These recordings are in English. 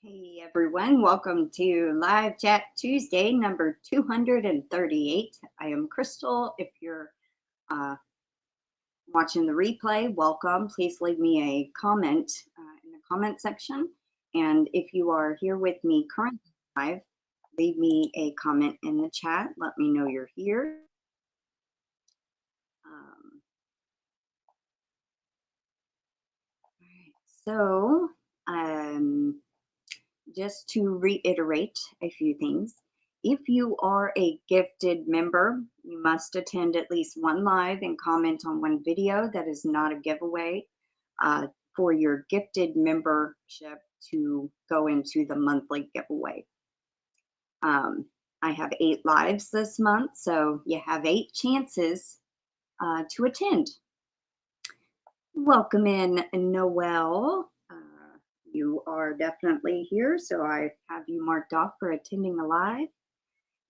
Hey everyone, welcome to Live Chat Tuesday number 238. I am Crystal. If you're watching the replay, welcome. Please leave me a comment in the comment section. And if you are here with me currently live, leave me a comment in the chat. Let me know you're here. All right, just to reiterate a few things, if you are a gifted member, you must attend at least one live and comment on one video. That is not a giveaway for your gifted membership to go into the monthly giveaway. I have 8 lives this month, so you have 8 chances to attend. Welcome in, Noel. You are definitely here, so I have you marked off for attending a live.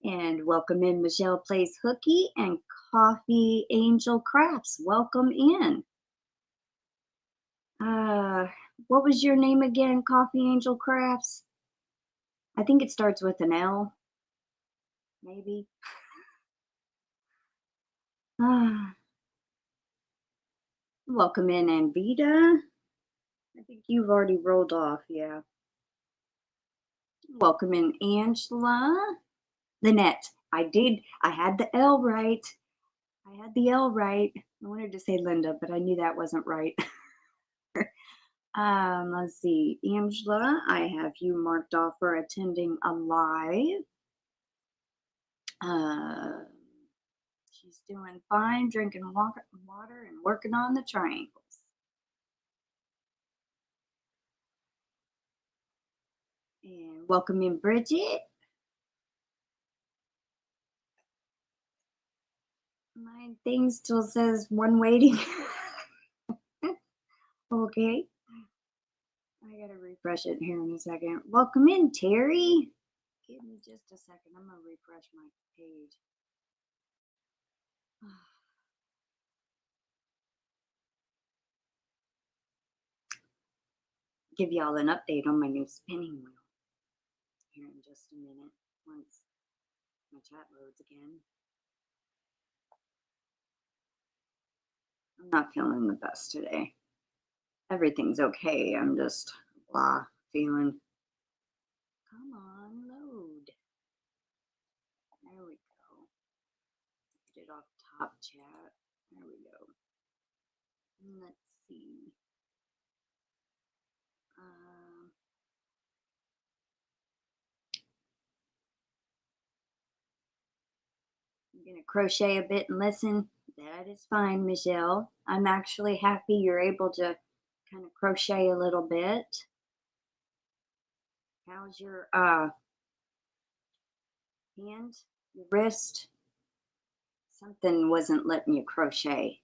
And welcome in Michelle Plays Hooky and Coffee Angel Crafts. Welcome in. What was your name again, Coffee Angel Crafts? I think it starts with an L, maybe. Welcome in, Anvita. I think you've already rolled off, yeah. Welcome in, Angela. Lynette, I had the L right. I had the L right. I wanted to say Linda, but I knew that wasn't right. Let's see. Angela, I have you marked off for attending a live. She's doing fine, drinking water and working on the triangles. And welcome in, Bridget. My thing still says one waiting. Okay. I gotta refresh it here in a second. Welcome in, Terry. Give me just a second. I'm gonna refresh my page. Give y'all an update on my new spinning wheel here in just a minute once my chat loads again. I'm not feeling the best today. Everything's okay. I'm just blah feeling. Come on, load. There we go. Get it off top chat. There we go. Let's see. I'm gonna crochet a bit and listen. That is fine, Michelle. I'm actually happy you're able to kind of crochet a little bit. How's your hand, your wrist? Something wasn't letting you crochet.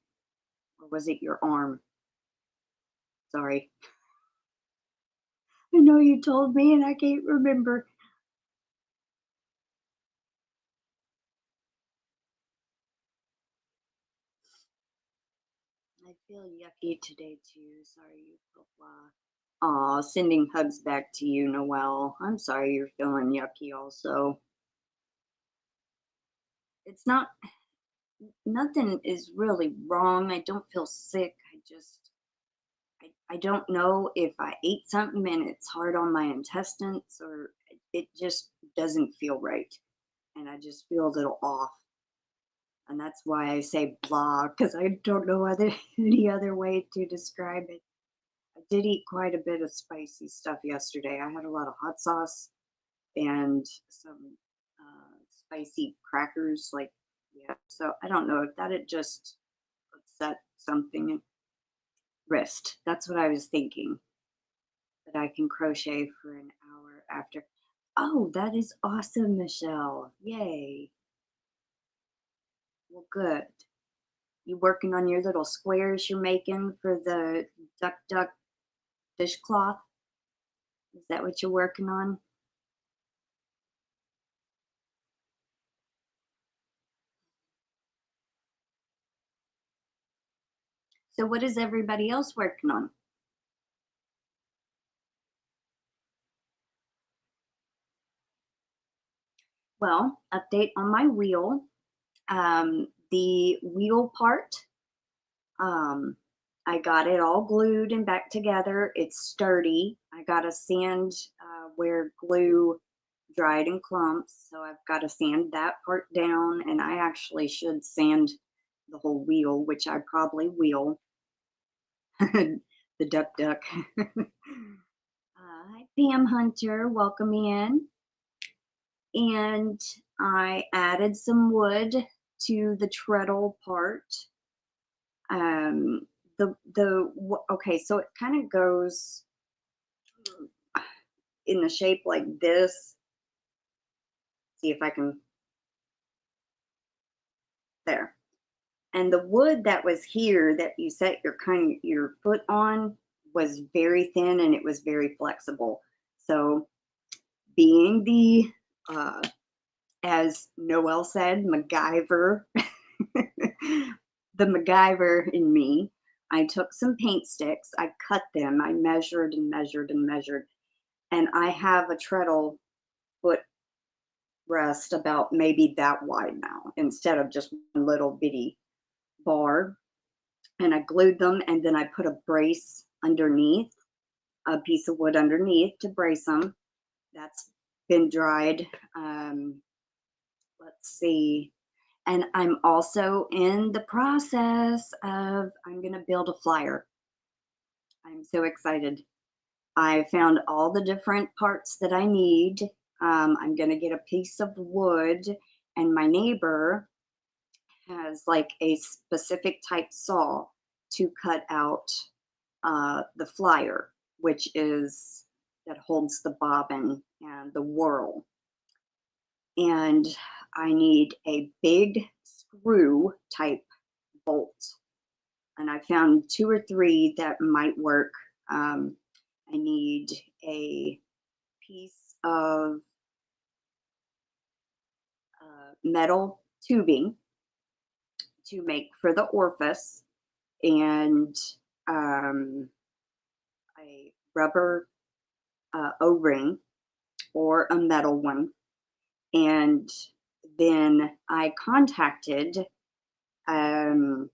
Or was it your arm? Sorry. I know you told me and I can't remember. I feel yucky today too. Sorry you feel blah. Aw, sending hugs back to you, Noelle. I'm sorry you're feeling yucky also. It's not, nothing is really wrong. I don't feel sick. I don't know if I ate something and it's hard on my intestines or it just doesn't feel right. And I just feel a little off. And that's why I say blah, because I don't know any other way to describe it. I did eat quite a bit of spicy stuff yesterday. I had a lot of hot sauce and some spicy crackers, like, yeah. So I don't know if that had just upset something. Wrist. That's what I was thinking. That I can crochet for an hour after. Oh, that is awesome, Michelle. Yay. Well, good. You working on your little squares you're making for the duck dishcloth? Is that what you're working on? So what is everybody else working on? Well, update on my wheel. The wheel part, I got it all glued and back together. It's sturdy. I got to sand where glue dried in clumps, so I've got to sand that part down, and I actually should sand the whole wheel, which I probably will. The duck duck. Hi, Pam Hunter, welcome in. And I added some wood to the treadle part. Okay, so it kind of goes in the shape like this. See if I can, there. And the wood that was here that you set your foot on was very thin and it was very flexible. So being the as Noelle said, MacGyver, the MacGyver in me, I took some paint sticks, I cut them, I measured and measured and measured, and I have a treadle foot rest about maybe that wide now, instead of just one little bitty bar. And I glued them, and then I put a brace underneath, a piece of wood underneath to brace them. That's been dried. Let's see. And I'm also in the process of, I'm going to build a flyer. I'm so excited. I found all the different parts that I need. I'm going to get a piece of wood, and my neighbor has like a specific type saw to cut out the flyer, which is that holds the bobbin and the whirl. And I need a big screw type bolt. And I found 2 or 3 that might work. I need a piece of metal tubing to make for the orifice, and a rubber O-ring or a metal one. And then I contacted Blue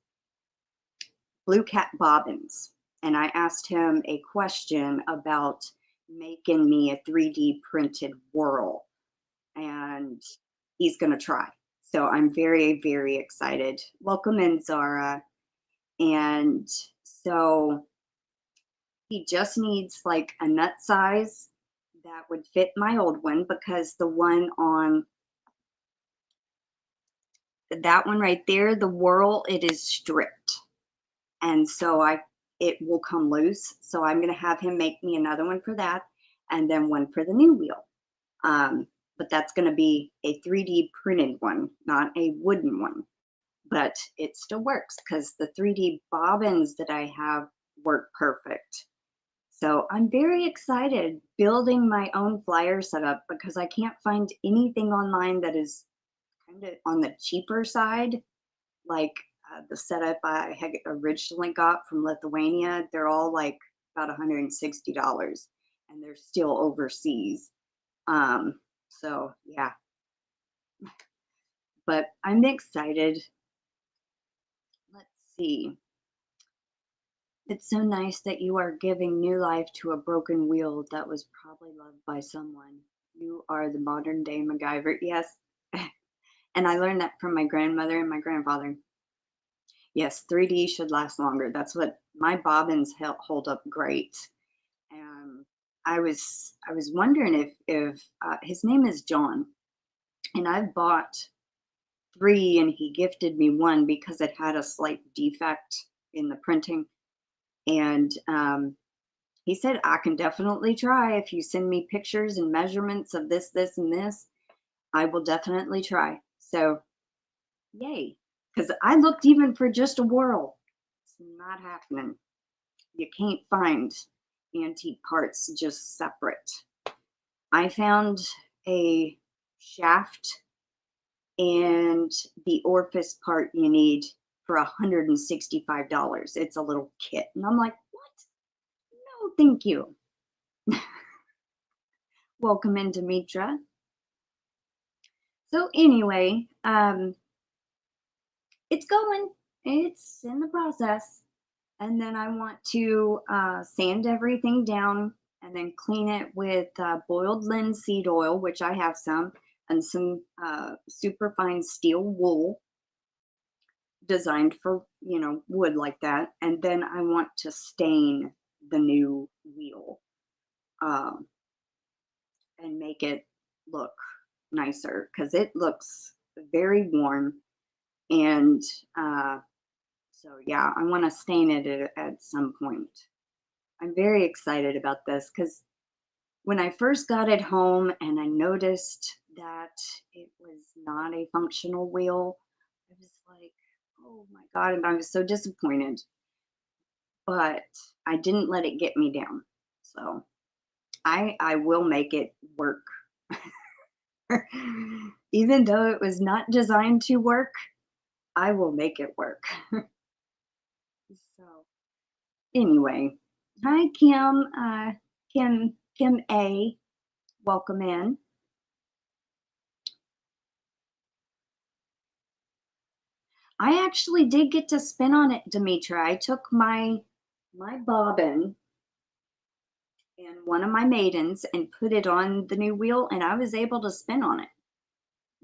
Cat Bobbins, and I asked him a question about making me a 3D printed whirl, and he's going to try. So I'm very, very excited. Welcome in, Zara. And so he just needs like a nut size that would fit my old one, because the one on that one right there, the whirl, it is stripped. And so it will come loose. So I'm going to have him make me another one for that, and then one for the new wheel. But that's going to be a 3D printed one, not a wooden one. But it still works because the 3D bobbins that I have work perfect. So I'm very excited building my own flyer setup, because I can't find anything online that is kind of on the cheaper side. Like the setup I had originally got from Lithuania, they're all like about $160, and they're still overseas. So yeah, but I'm excited. Let's see. It's so nice that you are giving new life to a broken wheel that was probably loved by someone. You are the modern day MacGyver. Yes. And I learned that from my grandmother and my grandfather. Yes, 3D should last longer. That's what my bobbins hold up great. I was wondering if his name is John, and I've bought 3 and he gifted me 1 because it had a slight defect in the printing. And he said, I can definitely try. If you send me pictures and measurements of this, this, and this, I will definitely try. So yay. Because I looked even for just a whirl. It's not happening. You can't find antique parts just separate. I found a shaft and the orifice part you need for $165. It's a little kit. And I'm like, what? No, thank you. Welcome in, Demetra. So anyway, it's going. It's in the process. And then I want to sand everything down and then clean it with boiled linseed oil, which I have some, and some super fine steel wool designed for, wood like that. And then I want to stain the new wheel um, and make it look nicer because it looks very worn. And so, yeah, I want to stain it at some point. I'm very excited about this because when I first got it home and I noticed that it was not a functional wheel, I was like, oh my God, and I was so disappointed. But I didn't let it get me down. So I will make it work. Even though it was not designed to work, I will make it work. So anyway, hi Kim, Kim A, welcome in. I actually did get to spin on it, Demetra. I took my bobbin and one of my maidens and put it on the new wheel, and I was able to spin on it.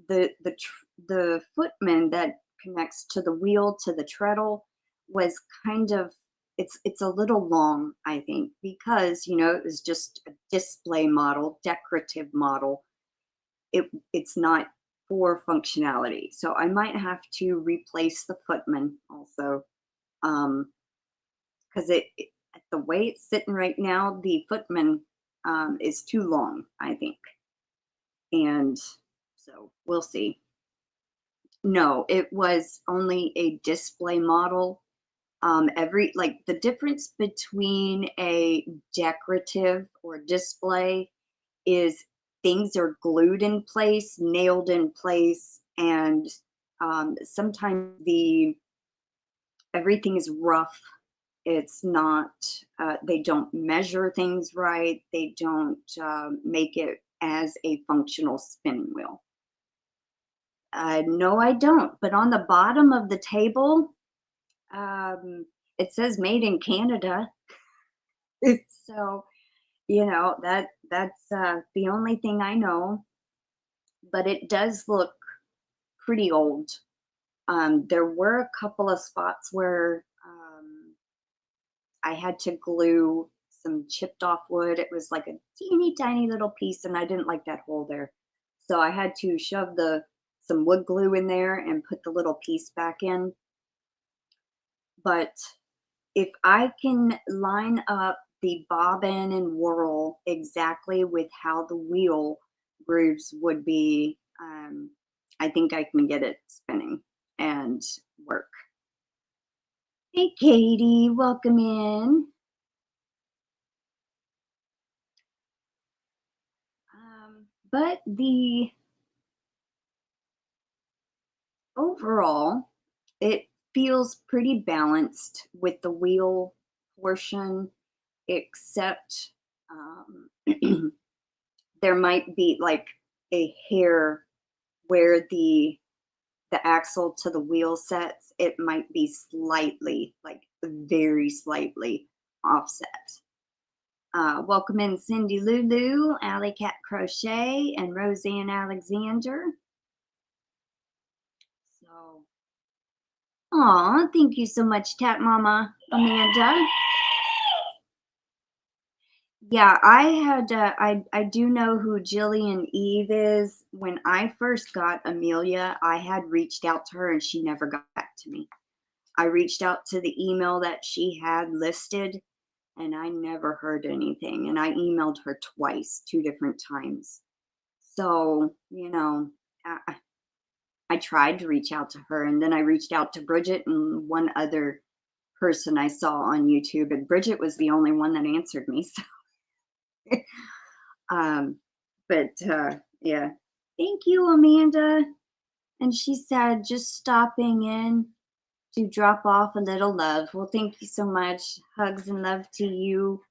The footman that connects to the wheel to the treadle was kind of it's a little long, I think, because it was just a display model, decorative model. It's not for functionality, so I might have to replace the footman also, because the way it's sitting right now, the footman is too long, I think, and so we'll see. No, it was only a display model. The difference between a decorative or display is things are glued in place, nailed in place, and sometimes everything is rough. It's not, they don't measure things right. They don't make it as a functional spinning wheel. No, I don't. But on the bottom of the table, it says made in Canada. So, that's the only thing I know. But it does look pretty old. There were a couple of spots where I had to glue some chipped off wood. It was like a teeny tiny little piece, and I didn't like that hole there. So I had to shove some wood glue in there and put the little piece back in. But if I can line up the bobbin and whirl exactly with how the wheel grooves would be, I think I can get it spinning and work. Hey, Katie, welcome in. But overall, it feels pretty balanced with the wheel portion, except there might be like a hair where the axle to the wheel sets. It might be slightly, like very slightly offset. Welcome in Cindy Lulu, Alley Cat Crochet, and RoseannAlexander. So, aw, thank you so much, Cat Mama Amanda. Yeah, I had, I do know who Jillian Eve is. When I first got Amelia, I had reached out to her and she never got back to me. I reached out to the email that she had listed and I never heard anything. And I emailed her twice, 2 different times. So, I tried to reach out to her, and then I reached out to Bridget and one other person I saw on YouTube, and Bridget was the only one that answered me. So, yeah, thank you, Amanda. And she said, just stopping in to drop off a little love. Well, thank you so much. Hugs and love to you.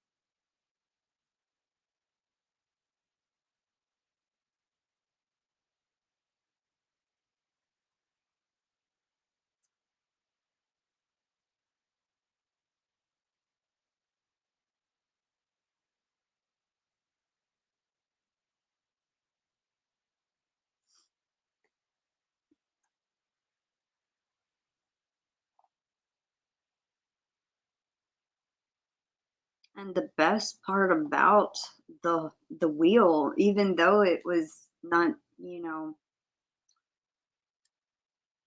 And the best part about the wheel, even though it was not, you know,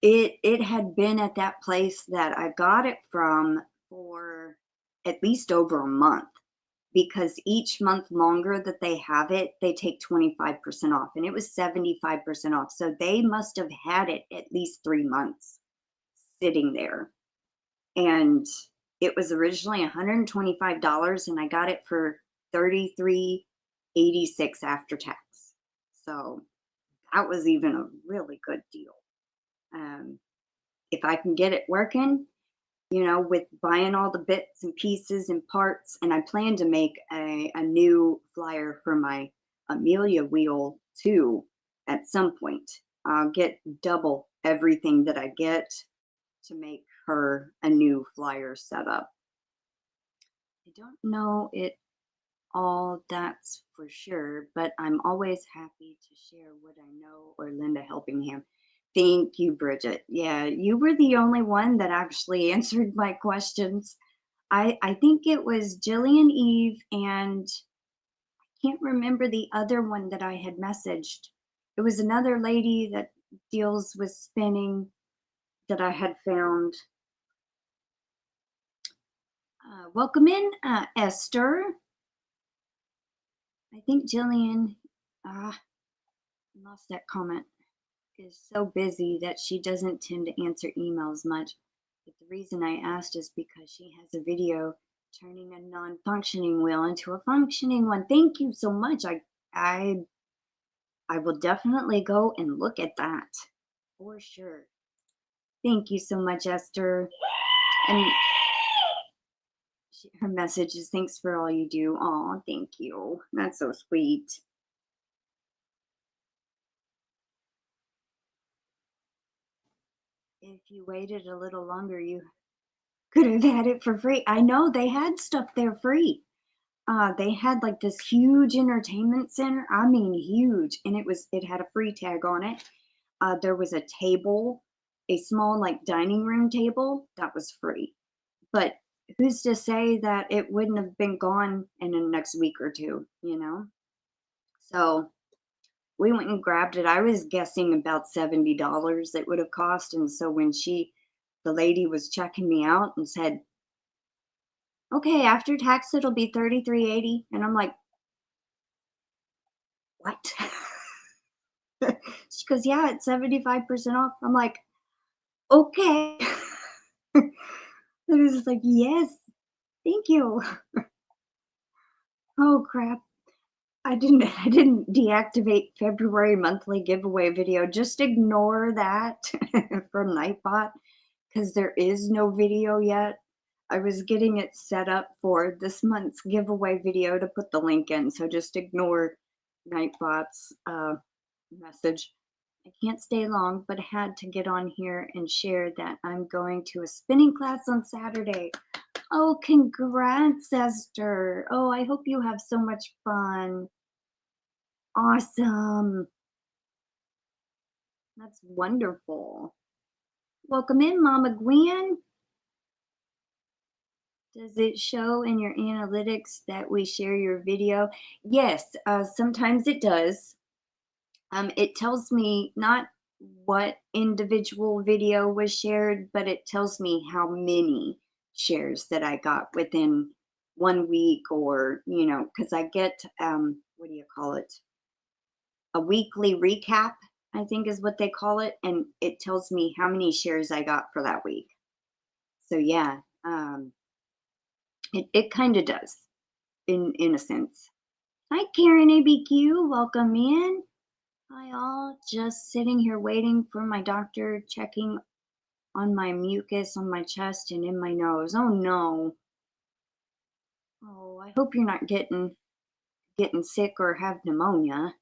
it had been at that place that I got it from for at least over a month, because each month longer that they have it, they take 25% off, and it was 75% off. So they must have had it at least 3 months sitting there. And it was originally $125, and I got it for $33.86 after tax. So that was even a really good deal. If I can get it working, you know, with buying all the bits and pieces and parts, and I plan to make a new flyer for my Amelia wheel too at some point. I'll get double everything that I get to make her a new flyer setup. I don't know it all, that's for sure, but I'm always happy to share what I know or lend a helping hand. Thank you, Bridget. Yeah, you were the only one that actually answered my questions. I think it was Jillian Eve, and I can't remember the other one that I had messaged. It was another lady that deals with spinning that I had found. Welcome in, Esther. I think Jillian lost that comment. Is so busy that she doesn't tend to answer emails much. But the reason I asked is because she has a video turning a non-functioning wheel into a functioning one. Thank you so much. I will definitely go and look at that for sure. Thank you so much, Esther. And her message is, thanks for all you do. Oh, thank you. That's so sweet. If you waited a little longer, you could have had it for free. I know they had stuff there free. They had like this huge entertainment center. I mean, huge, and it had a free tag on it. There was a table, a small like dining room table that was free. But who's to say that it wouldn't have been gone in the next week or two, you know? So we went and grabbed it. I was guessing about $70 it would have cost. And so when the lady was checking me out and said, okay, after tax, it'll be $33.80. And I'm like, what? She goes, yeah, it's 75% off. I'm like, okay. I was just like, yes, thank you. Oh crap. I didn't deactivate February monthly giveaway video. Just ignore that from Nightbot, because there is no video yet. I was getting it set up for this month's giveaway video to put the link in, so just ignore Nightbot's message. I can't stay long, but had to get on here and share that I'm going to a spinning class on Saturday. Oh, congrats, Esther. Oh, I hope you have so much fun. Awesome. That's wonderful. Welcome in, Mama Gwen. Does it show in your analytics that we share your video? Yes, sometimes it does. It tells me not what individual video was shared, but it tells me how many shares that I got within 1 week, or, you know, because I get, what do you call it? A weekly recap, I think is what they call it. And it tells me how many shares I got for that week. So yeah, it kind of does in a sense. Hi, Karen ABQ, welcome in. Hi all, just sitting here waiting for my doctor, checking on my mucus on my chest and in my nose. Oh no. Oh, I hope you're not getting sick or have pneumonia.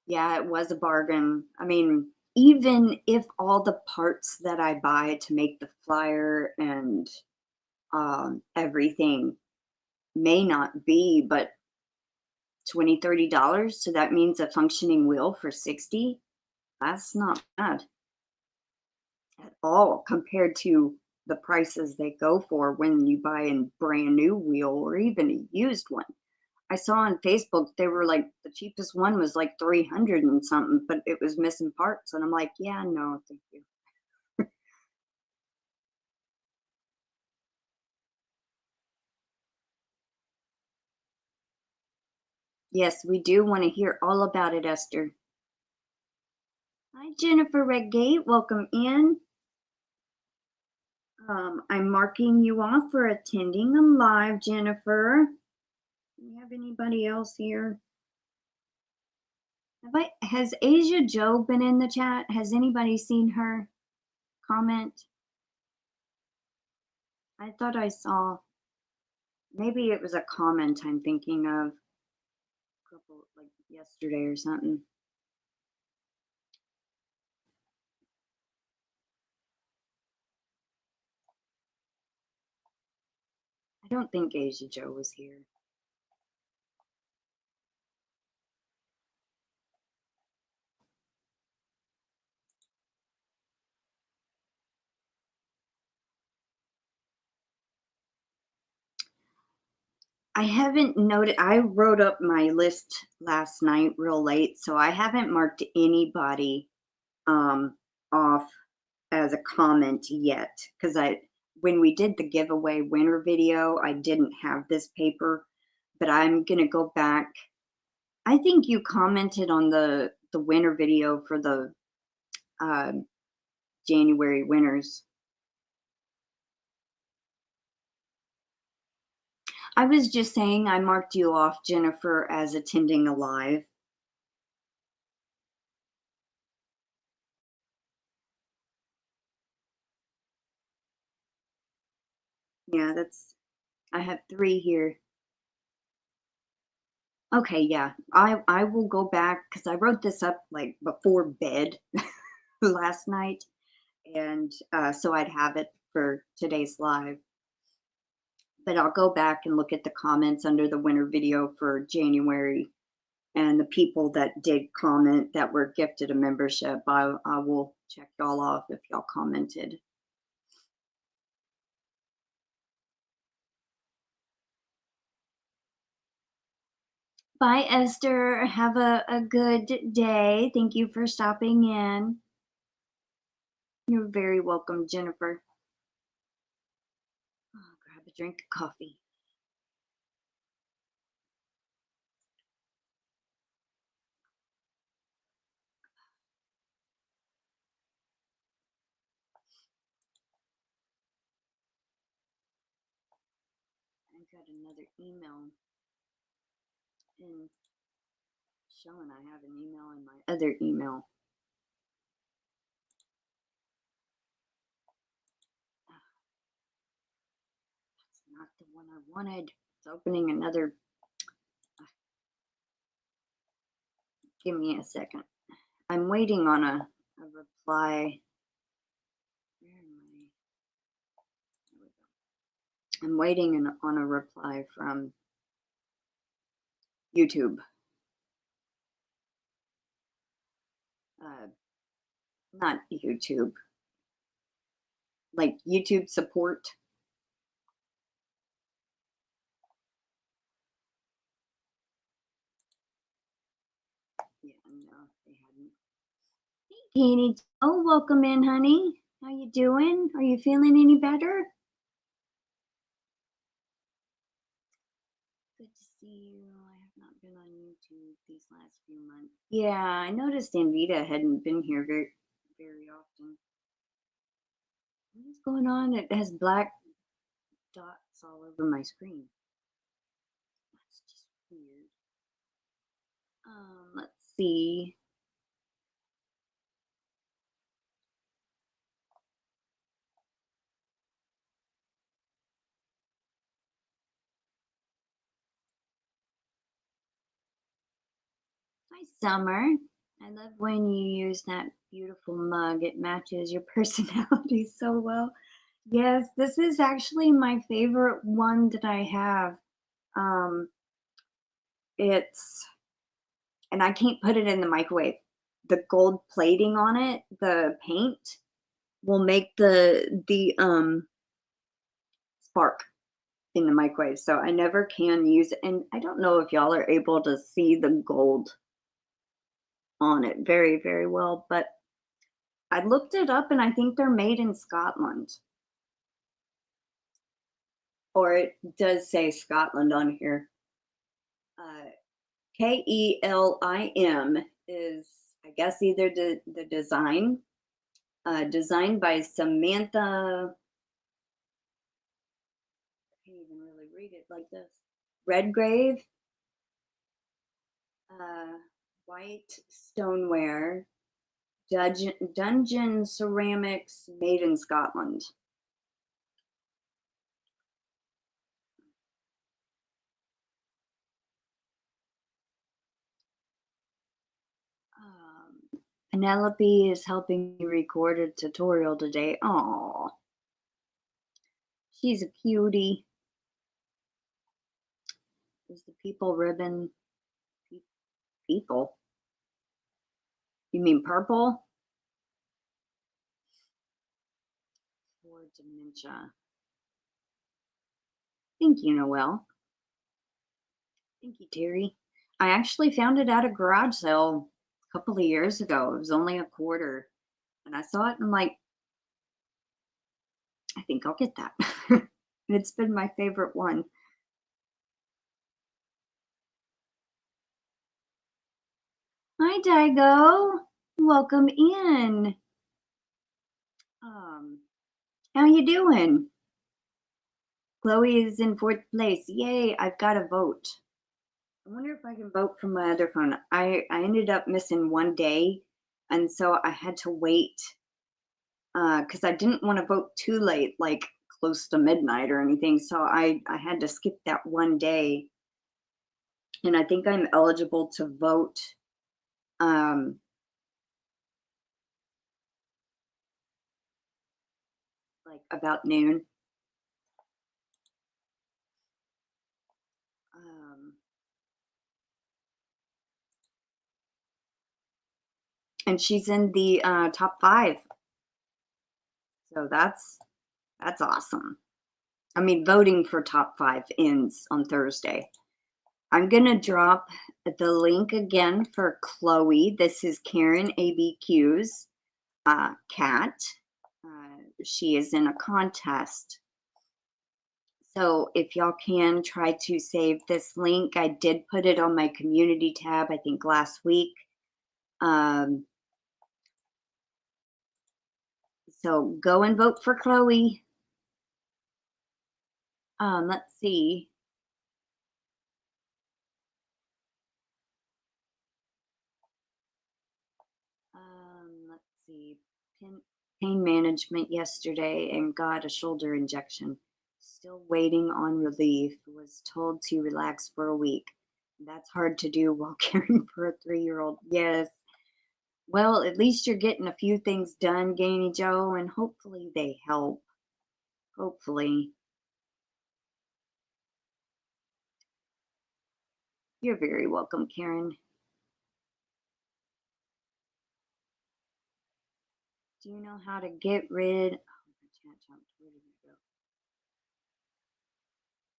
Yeah, it was a bargain. I mean, even if all the parts that I buy to make the flyer and everything may not be, but $20, $30, so that means a functioning wheel for 60. That's not bad at all compared to the prices they go for when you buy a brand new wheel or even a used one. I saw on Facebook they were like the cheapest one was like 300 and something, but it was missing parts, and I'm like, yeah, no, thank you. Yes, we do want to hear all about it, Esther. Hi, Jennifer Redgate. Welcome in. I'm marking you off for attending a live, Jennifer. Do we have anybody else here? Has Asia Joe been in the chat? Has anybody seen her comment? I thought I saw, maybe it was a comment I'm thinking of, a couple, like yesterday or something. I don't think Asia Joe was here. I haven't noted, I wrote up my list last night real late, so I haven't marked anybody off as a comment yet, because when we did the giveaway winner video, I didn't have this paper, but I'm gonna go back. I think you commented on the winner video for the January winners. I was just saying I marked you off, Jennifer, as attending a live. Yeah, I have 3 here. Okay, yeah, I will go back because I wrote this up like before bed last night, and so I'd have it for today's live. But I'll go back and look at the comments under the winter video for January, and the people that did comment that were gifted a membership. I will check y'all off if y'all commented. Bye, Esther. Have a good day. Thank you for stopping in. You're very welcome, Jennifer. Oh, grab a drink of coffee. I got another email and showing I have an email in my other email. That's not the one I wanted. It's opening another. Give me a second. I'm waiting on a reply. Where am I? There we go. I'm waiting on a reply from YouTube. Not YouTube. Like YouTube support. Yeah, no, they hadn't. Hey, Danny. Oh, welcome in, honey. How you doing? Are you feeling any better? Good to see you. I have not been on YouTube these last few months. Yeah, I noticed Anvita hadn't been here very often. What is going on? It has black dots all over my screen. That's just weird. Let's see. Hi, Summer. I love when you use that beautiful mug. It matches your personality so well. Yes, this is actually my favorite one that I have. And I can't put it in the microwave. The gold plating on it, the paint, will make the spark in the microwave, so I never can use it. And I don't know if y'all are able to see the gold on it very, very well, but I looked it up and I think they're made in Scotland. Or it does say Scotland on here. KELIM is, I guess, either the design, designed by Samantha, I can't even really read it like this, Redgrave, white stoneware, dungeon ceramics, made in Scotland. Penelope is helping me record a tutorial today. Aww. She's a cutie. Is the people ribbon people? You mean purple? For dementia. Thank you, Noelle. Thank you, Terry. I actually found it at a garage sale a couple of years ago. It was only $1.25. And I saw it and I'm like, I think I'll get that. And it's been my favorite one. Hi, Daigo. Welcome in. How you doing? Chloe is in 4th place. Yay, I've got a vote. I wonder if I can vote from my other phone. I ended up missing one day, and so I had to wait because I didn't want to vote too late, like close to midnight or anything. So I had to skip that one day. And I think I'm eligible to vote like about noon. And she's in the top 5. So that's awesome. I mean, voting for top 5 ends on Thursday. I'm going to drop the link again for Chloe. This is Karen ABQ's cat. She is in a contest. So if y'all can try to save this link, I did put it on my community tab, I think last week. So go and vote for Chloe. Let's see. Let's see. Pain management yesterday and got a shoulder injection. Still waiting on relief. Was told to relax for a week. That's hard to do while caring for a 3-year-old. Yes. Well, at least you're getting a few things done, Gainy Joe, and hopefully they help. Hopefully. You're very welcome, Karen. Do you know how to get rid? Oh, my chat jumped. Where did it go?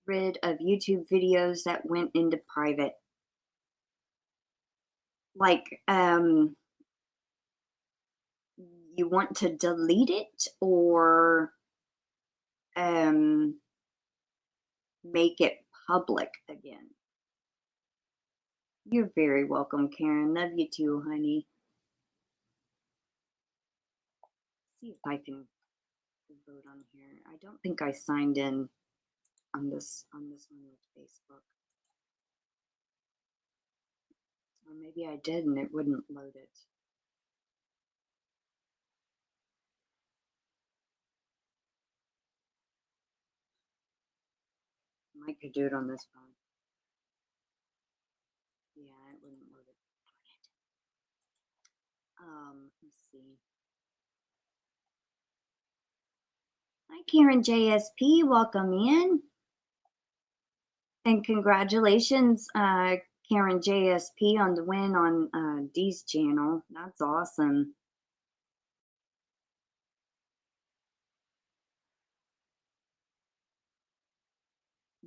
Rid of YouTube videos that went into private. Like, you want to delete it or make it public again? You're very welcome, Karen. Love you too, honey. See if I can vote on here. I don't think I signed in on this one with Facebook. Or maybe I did and it wouldn't load it. I might could do it on this phone. Yeah, it wouldn't load it. Let's see. Hi, Karen JSP. Welcome in. And congratulations, Karen JSP, on the win on Dee's channel. That's awesome.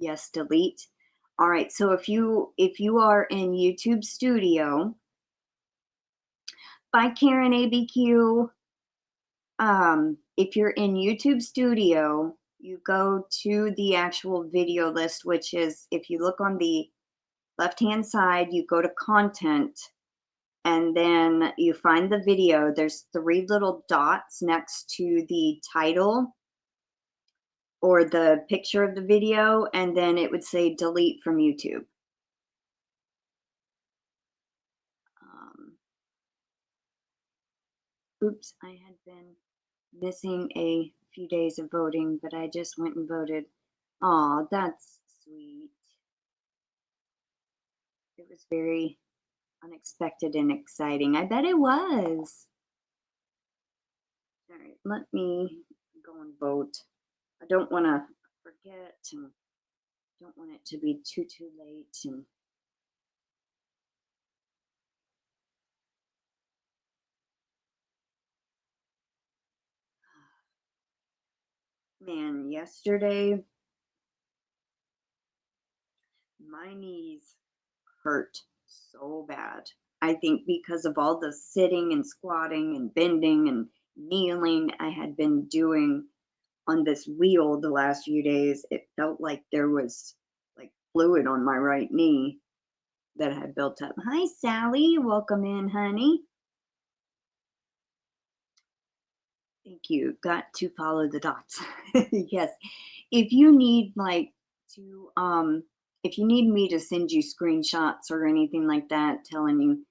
Yes, delete. All right, so if you are in YouTube Studio, by Karen ABQ, if you're in YouTube Studio, you go to the actual video list, which is, if you look on the left-hand side, you go to content, and then you find the video. There's 3 little dots next to the title or the picture of the video, and then it would say delete from YouTube. Oops, I had been missing a few days of voting, but I just went and voted. Aw, that's sweet. It was very unexpected and exciting. I bet it was. All right, let me go and vote. I don't want to forget, and don't want it to be too late. And man, yesterday my knees hurt so bad. I think because of all the sitting and squatting and bending and kneeling I had been doing on this wheel the last few days, it felt like there was like fluid on my right knee that had built up. Hi, Sally. Welcome in, honey. Thank you. Got to follow the dots. Yes. If you need like to, if you need me to send you screenshots or anything like that telling you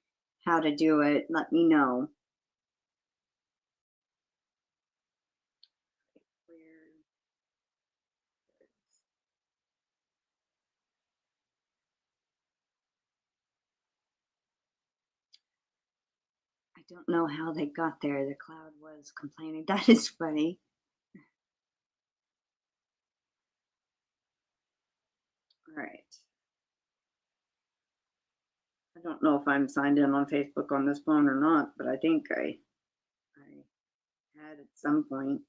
how to do it, let me know. I don't know how they got there. The cloud was complaining. That is funny. All right. I don't know if I'm signed in on Facebook on this phone or not, but I think I had at some point.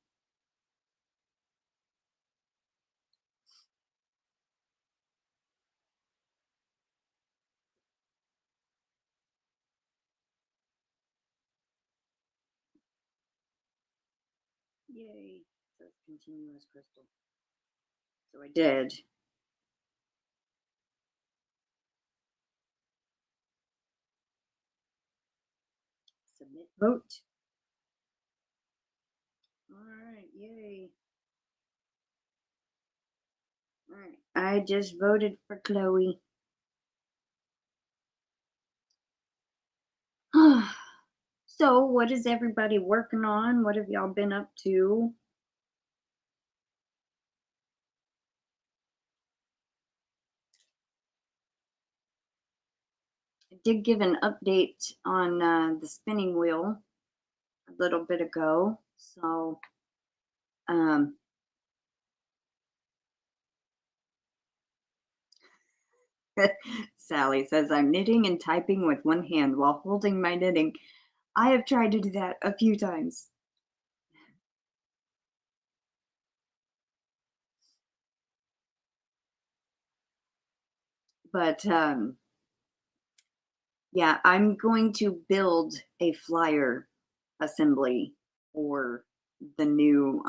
Yay. It says continue as Crystal. So I did. Submit vote. All right, yay. All right, I just voted for Chloe. So what is everybody working on? What have y'all been up to? I did give an update on the spinning wheel a little bit ago. So Sally says, I'm knitting and typing with one hand while holding my knitting. I have tried to do that a few times. But yeah, I'm going to build a flyer assembly for the new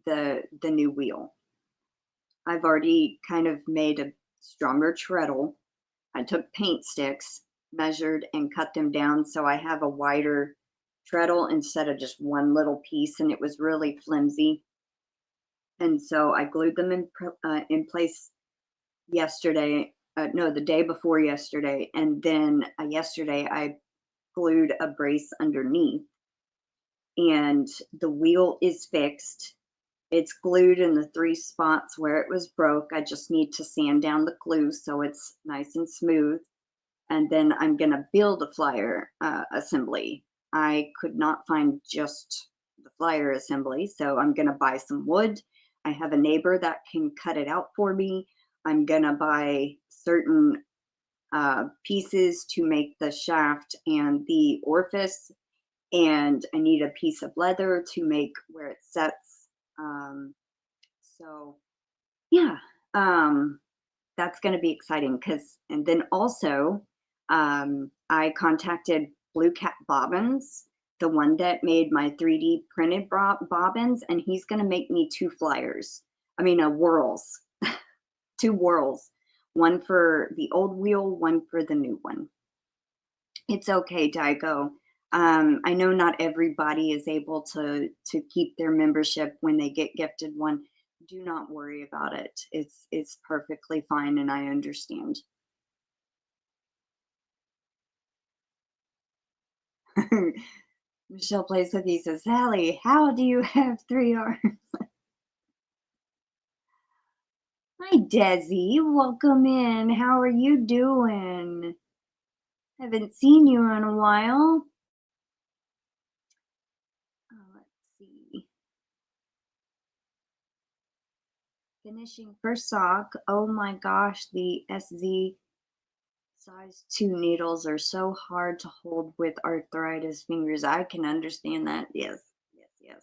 the new wheel. I've already kind of made a stronger treadle. I took paint sticks, measured, and cut them down so I have a wider treadle instead of just one little piece, and it was really flimsy. And so I glued them in place yesterday. No, the day before yesterday, and then yesterday I glued a brace underneath, and the wheel is fixed. It's glued in the 3 spots where it was broke. I just need to sand down the glue so it's nice and smooth. And then I'm gonna build a flyer assembly. I could not find just the flyer assembly, so I'm gonna buy some wood. I have a neighbor that can cut it out for me. I'm gonna buy certain pieces to make the shaft and the orifice, and I need a piece of leather to make where it sets. So yeah, that's going to be exciting and then also I contacted Blue Cat Bobbins, the one that made my 3D printed bobbins, and he's going to make me 2 flyers. I mean, whirls, 2 whirls, one for the old wheel, one for the new one. It's okay, Daigo. I know not everybody is able to keep their membership when they get gifted one. Do not worry about it. It's perfectly fine, and I understand. Michelle plays with you, says, Sally, how do you have 3 arms? Hi, Desi. Welcome in. How are you doing? Haven't seen you in a while. Let's see. Finishing first sock. Oh my gosh, the SZ size 2 needles are so hard to hold with arthritis fingers. I can understand that. Yes, yes, yes.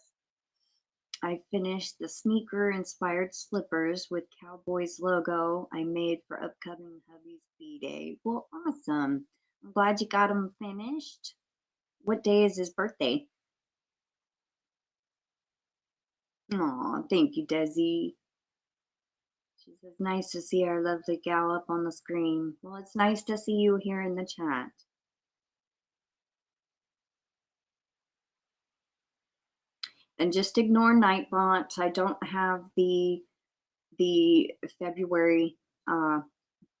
I finished the sneaker-inspired slippers with Cowboys logo I made for upcoming hubby's B-Day. Well, awesome. I'm glad you got them finished. What day is his birthday? Aw, thank you, Desi. She says, nice to see our lovely gal up on the screen. Well, it's nice to see you here in the chat. And just ignore Nightbot. I don't have the February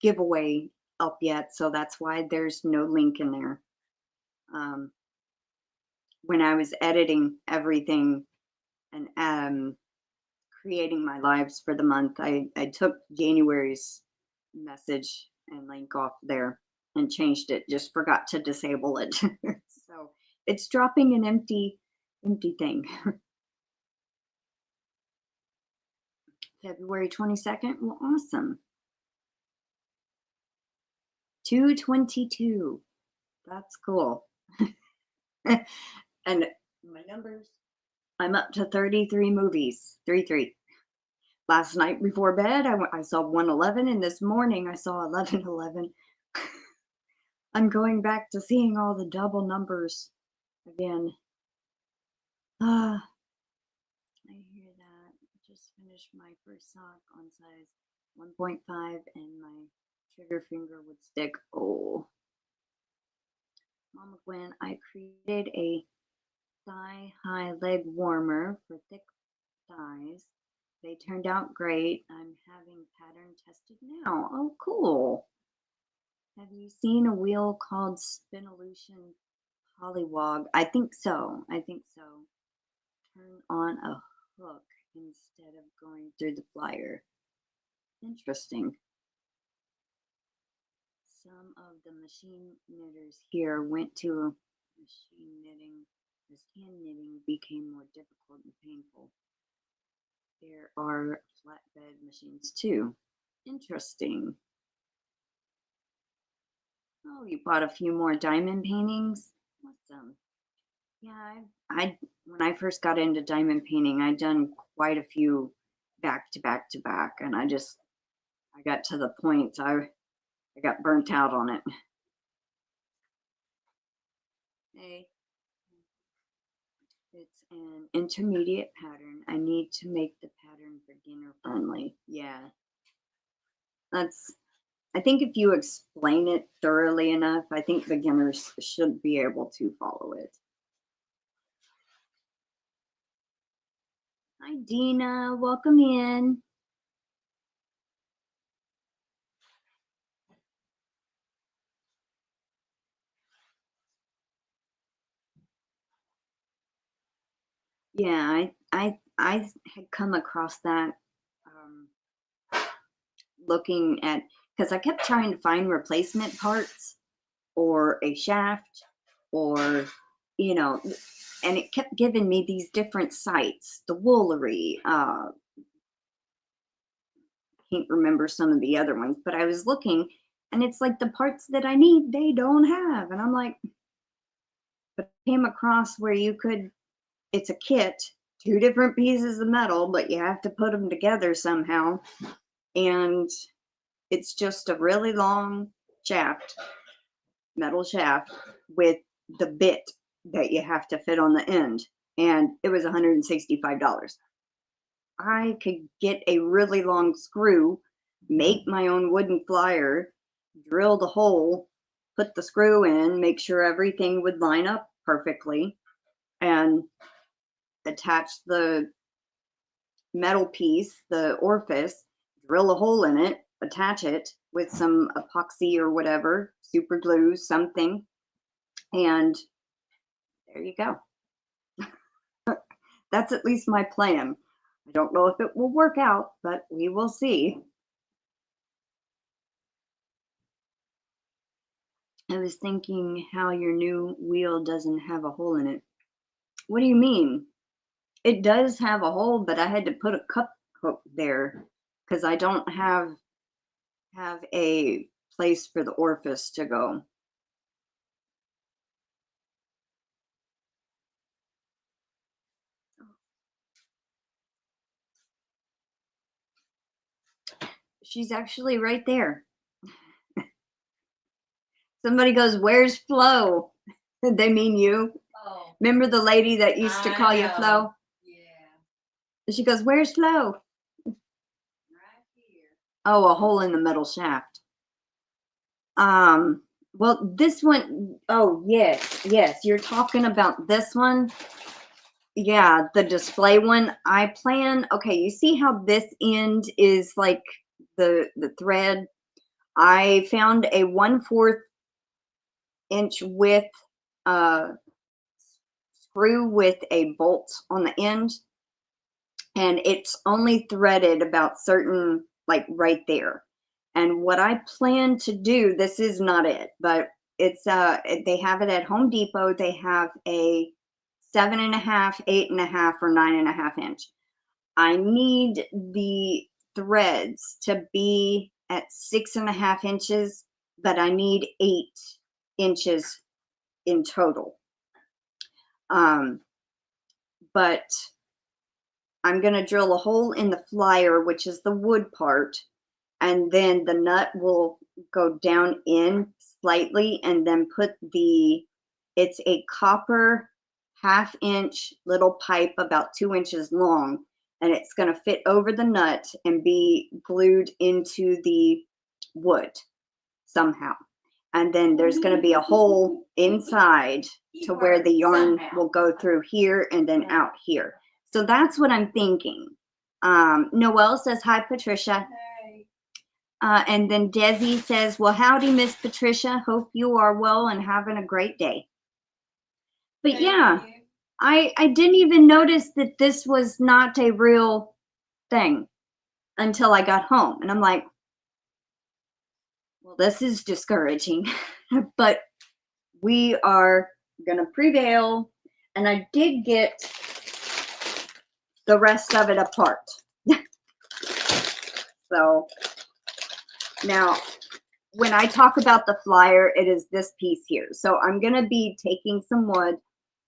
giveaway up yet, so that's why there's no link in there. When I was editing everything and creating my lives for the month, I took January's message and link off there and changed it. Just forgot to disable it. So it's dropping an empty thing. February 22nd. Well, awesome. 222. That's cool. And my numbers, I'm up to 33 movies. 33. Last night before bed, I saw 111, and this morning I saw 1111. I'm going back to seeing all the double numbers again. I hear that. Just finished my first sock on size 1.5, and my trigger finger would stick. Oh. Mama Gwen, I created a thigh-high leg warmer for thick thighs. They turned out great. I'm having pattern tested now. Oh, cool. Have you seen a wheel called Spinolution Polywog? I think so. I think so. Turn on a hook instead of going through the flyer. Interesting. Some of the machine knitters here went to machine knitting as hand knitting became more difficult and painful. There are flatbed machines too. Interesting. Oh, you bought a few more diamond paintings? Awesome. Yeah, when I first got into diamond painting, I'd done quite a few back to back to back, and I got to the point I got burnt out on it. Hey. It's an intermediate pattern. I need to make the pattern beginner friendly. Yeah. I think if you explain it thoroughly enough, I think beginners should be able to follow it. Hi, Dina. Welcome in. Yeah, I had come across that looking at, because I kept trying to find replacement parts or a shaft or, you know, and it kept giving me these different sites, the Woolery, can't remember some of the other ones, but I was looking and it's like the parts that I need, they don't have. And I'm like, but I came across where you could, it's a kit two different pieces of metal, but you have to put them together somehow. And it's just a really long shaft, metal shaft, with the bit that you have to fit on the end. And it was $165. I could get a really long screw, make my own wooden flyer, drill the hole, put the screw in, make sure everything would line up perfectly, and attach the metal piece, the orifice, drill a hole in it, attach it with some epoxy or whatever, super glue, something, and there you go. That's at least my plan. I don't know if it will work out, but we will see. I was thinking how your new wheel doesn't have a hole in it. What do you mean? It does have a hole, but I had to put a cup hook there because I don't have a place for the orifice to go. She's actually right there. Somebody goes, "Where's Flo?" They mean you. Oh. Remember the lady that used to call you Flo? Yeah. She goes, "Where's Flo?" Right here. Oh, a hole in the metal shaft. Well, this one, oh, yes, you're talking about this one. Yeah, the display one. I plan, okay, you see how this end is like the thread? I found a 1/4 inch width screw with a bolt on the end, and it's only threaded about certain, like right there. And what I plan to do, this is not it, but it's they have it at Home Depot. They have a 7.5, 8.5, or 9.5 inch. I need the threads to be at 6.5 inches, but I need 8 inches in total. But I'm going to drill a hole in the flyer, which is the wood part, and then the nut will go down in slightly, and then put it's a copper 1/2 inch little pipe about 2 inches long, and it's going to fit over the nut and be glued into the wood somehow. And then there's going to be a hole inside to where the yarn will go through here and then out here. So that's what I'm thinking. Noelle says, "Hi, Patricia." Hey. And then Desi says, "Well, howdy, Miss Patricia. Hope you are well and having a great day." But yeah, I didn't even notice that this was not a real thing until I got home. And I'm like, well, this is discouraging, but we are going to prevail. And I did get the rest of it apart. So now when I talk about the flyer, it is this piece here. So I'm going to be taking some wood,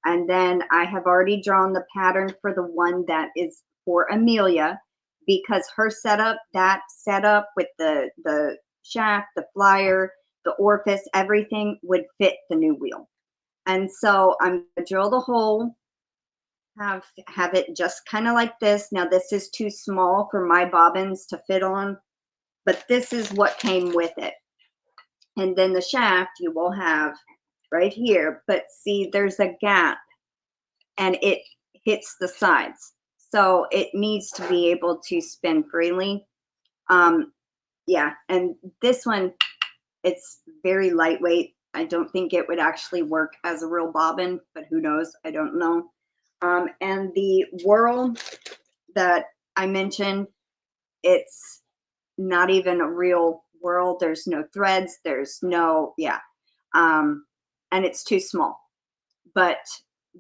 and then I have already drawn the pattern for the one that is for Amelia, because her setup, that setup with the shaft, the flyer, the orifice, everything would fit the new wheel. And so I'm going to drill the hole, have it just kind of like this. Now this is too small for my bobbins to fit on, but this is what came with it. And then the shaft you will have right here, but see there's a gap and it hits the sides. So it needs to be able to spin freely. Yeah, and this one, it's very lightweight. I don't think it would actually work as a real bobbin, but who knows? I don't know. And the whirl that I mentioned, it's not even a real whirl. There's no threads. There's no, yeah. And it's too small. But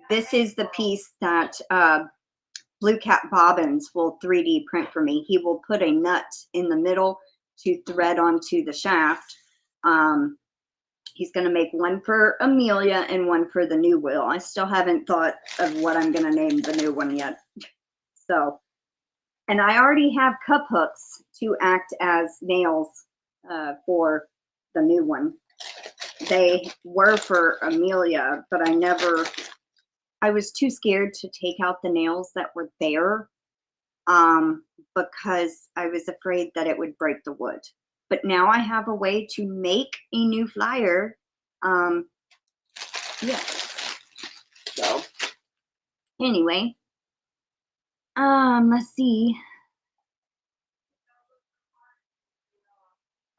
this is the piece that Blue Cat Bobbins will 3D print for me. He will put a nut in the middle to thread onto the shaft. He's going to make one for Amelia and one for the new wheel. I still haven't thought of what I'm going to name the new one yet. So, and I already have cup hooks to act as nails for the new one. They were for Amelia, but I was too scared to take out the nails that were there because I was afraid that it would break the wood. But now I have a way to make a new flyer. Yeah. So anyway, let's see.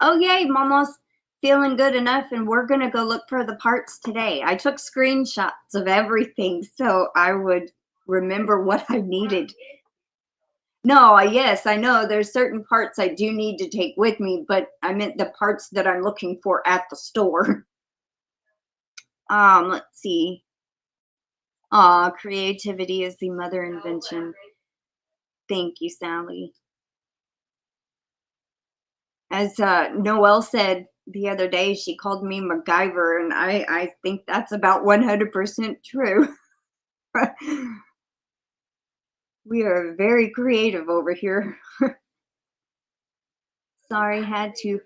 Oh yay, Mama's feeling good enough, and we're gonna go look for the parts today. I took screenshots of everything so I would remember what I needed. No, yes, I know there's certain parts I do need to take with me, but I meant the parts that I'm looking for at the store. Let's see. Aw, creativity is the mother invention. Thank you, Sally. As Noelle said the other day, she called me MacGyver, and I think that's about 100% true. We are very creative over here. Sorry, had to.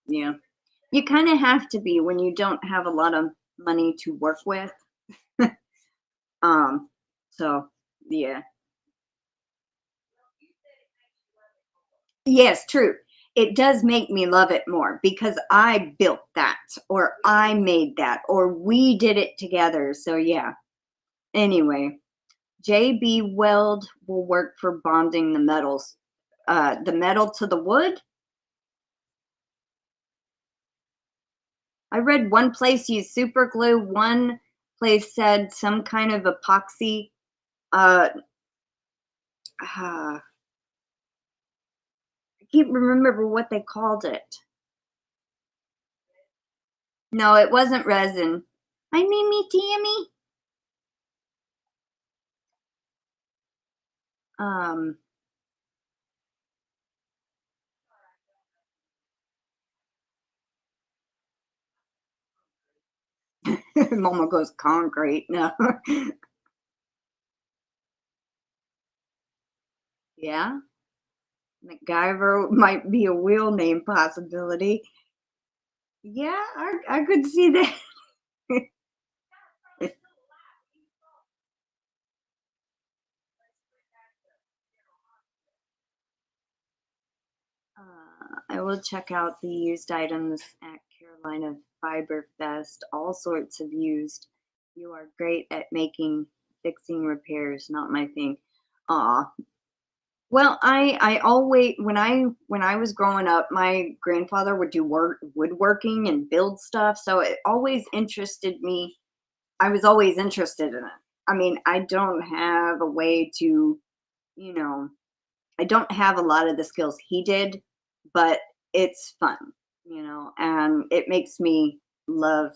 Yeah. You kind of have to be when you don't have a lot of money to work with. So yeah. Yes, true. It does make me love it more because I built that, or I made that, or we did it together. So yeah. Anyway, JB Weld will work for bonding the metals. The metal to the wood. I read one place used super glue. One place said some kind of epoxy. I can't remember what they called it. No, it wasn't resin. Hi, MimiTammy. Mama goes concrete. No. Yeah. MacGyver might be a wheel name possibility. Yeah, I could see that. I will check out the used items at Carolina Fiber Fest. All sorts of used. You are great at fixing repairs. Not my thing. Aw. Well, I always when I was growing up, my grandfather would do woodworking and build stuff, so it always interested me. I was always interested in it. I mean, I don't have a way to, you know, I don't have a lot of the skills he did, but it's fun, and it makes me love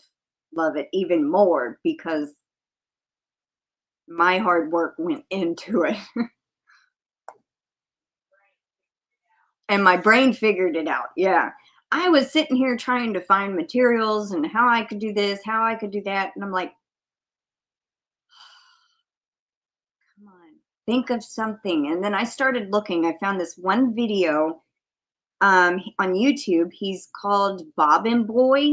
it even more because my hard work went into it. And my brain figured it out. Yeah. I was sitting here trying to find materials and how I could do this, how I could do that. And I'm like, come on, think of something. And then I started looking. I found this one video on YouTube. He's called Bobbin Boy.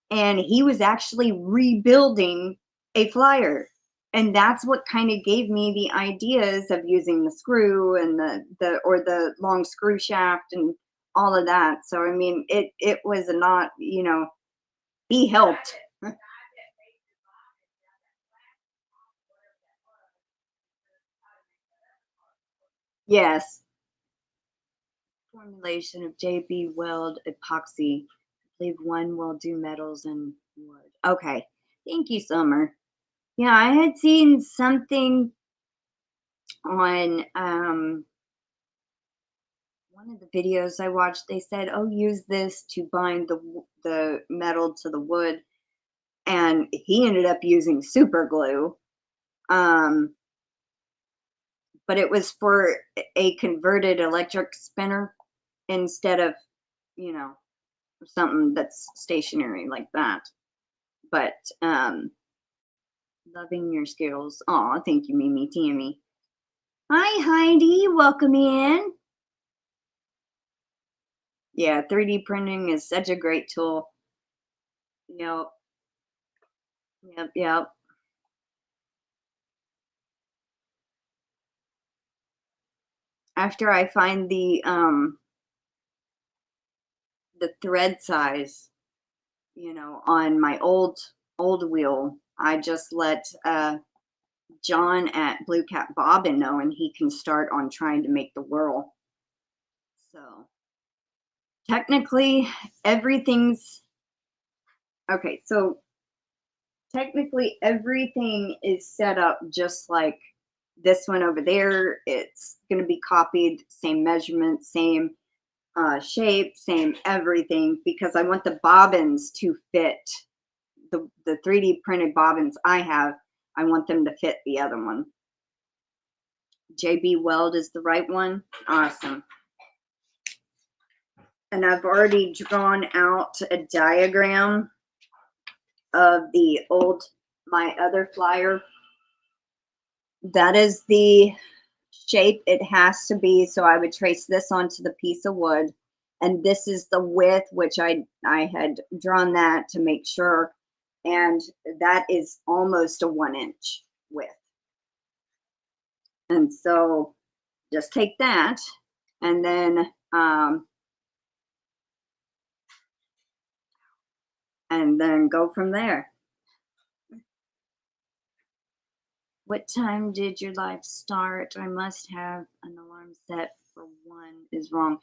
And he was actually rebuilding a flyer. And that's what kind of gave me the ideas of using the screw and the long screw shaft and all of that. So I mean, it was not, he helped. Yes. Formulation of JB Weld epoxy. I believe one will do metals and wood. Okay. Thank you, Summer. Yeah, I had seen something on one of the videos I watched. They said, "Oh, use this to bind the metal to the wood," and he ended up using super glue. But it was for a converted electric spinner instead of, you know, something that's stationary like that. But loving your skills. Aw, thank you, MimiTammy. Hi, Heidi. Welcome in. Yeah, 3D printing is such a great tool. Yep. Yep, yep. After I find the thread size, you know, on my old wheel, I just let John at Blue Cat Bobbin know, and he can start on trying to make the whirl. So technically everything's okay. So technically everything is set up just like this one over there. It's going to be copied, same measurement, same shape, same everything, because I want the bobbins to fit the 3D printed bobbins I have. I want them to fit the other one. JB Weld is the right one. Awesome. And I've already drawn out a diagram of the my other flyer. That is the shape it has to be. So I would trace this onto the piece of wood. And this is the width, which I had drawn that to make sure. And that is almost a 1-inch width. And so just take that and then go from there. What time did your live start? I must have an alarm set for 1 is wrong.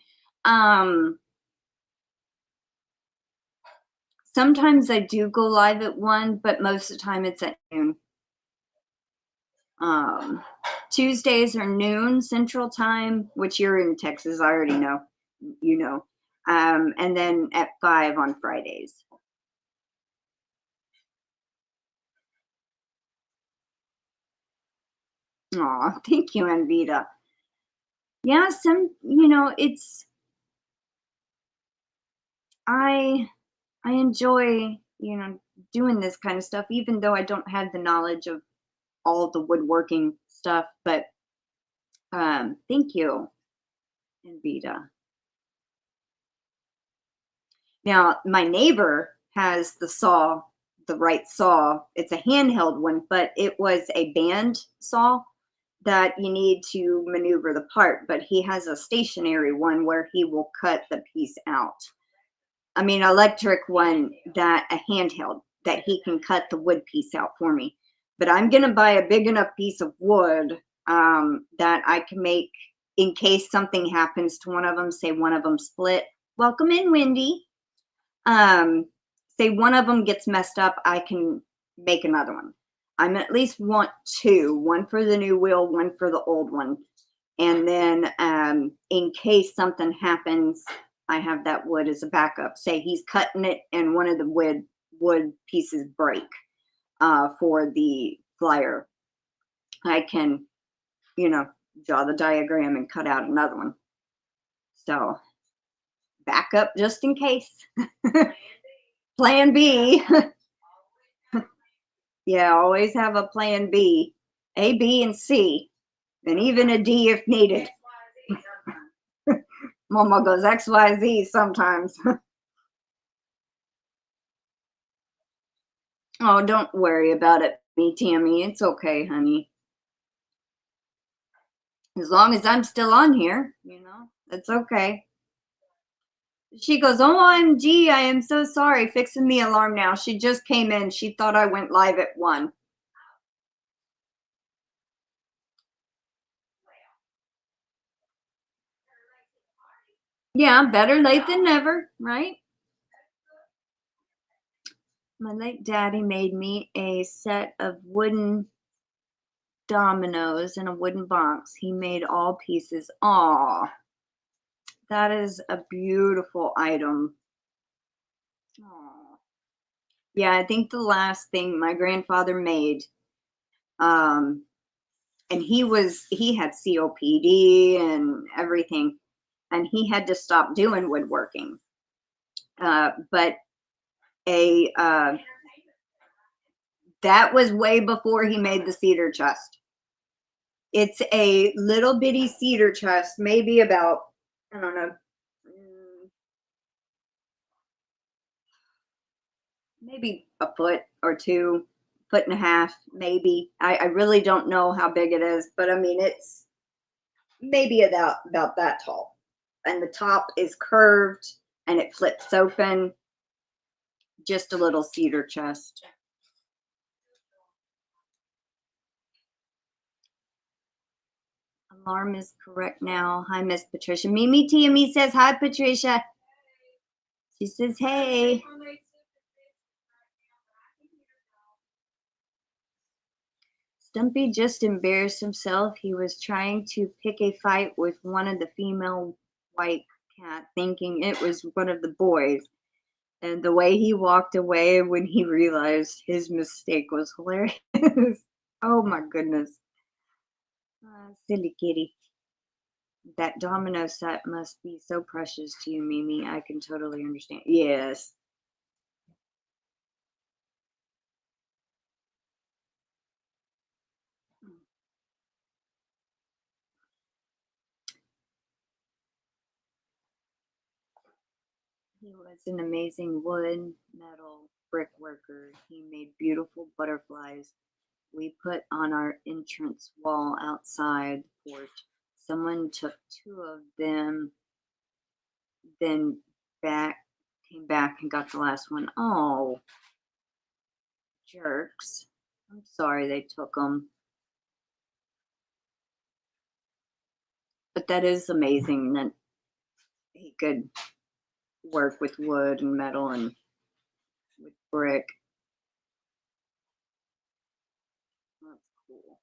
Sometimes I do go live at 1, but most of the time it's at noon. Tuesdays are noon Central Time, which you're in Texas, I already know, you know. And then at 5 on Fridays. Aw, thank you, Anvita. Yeah, you know, I enjoy, you know, doing this kind of stuff, even though I don't have the knowledge of all the woodworking stuff, but thank you, Anvita. Now, my neighbor has the right saw. It's a handheld one, but it was a band saw that you need to maneuver the part, but he has a stationary one where he will cut the piece out. I mean, electric one, that a handheld that he can cut the wood piece out for me. But I'm going to buy a big enough piece of wood that I can make in case something happens to one of them, say one of them split. Welcome in, Wendy. Say one of them gets messed up, I can make another one. I'm at least want 2, one for the new wheel, one for the old one. And then in case something happens, I have that wood as a backup. Say he's cutting it and one of the wood pieces break for the flyer. I can, you know, draw the diagram and cut out another one. So backup just in case. Plan B. Yeah, always have a plan B. A, B, and C. And even a D if needed. Mama goes X, Y, Z sometimes. Oh, don't worry about it, MimiTammy. It's okay, honey. As long as I'm still on here, you know, it's okay. She goes, OMG, I am so sorry. Fixing the alarm now. She just came in. She thought I went live at 1. Yeah, better late than never, right? My late daddy made me a set of wooden dominoes in a wooden box. He made all pieces. Aw, that is a beautiful item. Aw. Yeah, I think the last thing my grandfather made, and he had COPD and everything, and he had to stop doing woodworking. But that was way before he made the cedar chest. It's a little bitty cedar chest, maybe about, I don't know, maybe a foot or 2, foot and a half, maybe. I really don't know how big it is, but I mean, it's maybe about that tall. And the top is curved and it flips open. Just a little cedar chest. Alarm is correct now. Hi, Miss Patricia. MimiTammy says hi, Patricia. She says, hey. Stumpy just embarrassed himself. He was trying to pick a fight with one of the female white cat, thinking it was one of the boys. And the way he walked away when he realized his mistake was hilarious. Oh my goodness. Silly kitty. That domino set must be so precious to you, Mimi. I can totally understand. Yes. He was an amazing wood, metal, brick worker. He made beautiful butterflies we put on our entrance wall outside the porch. Someone took 2 of them, then came back and got the last one. Oh, jerks. I'm sorry they took them. But that is amazing that he could work with wood and metal and with brick. That's cool.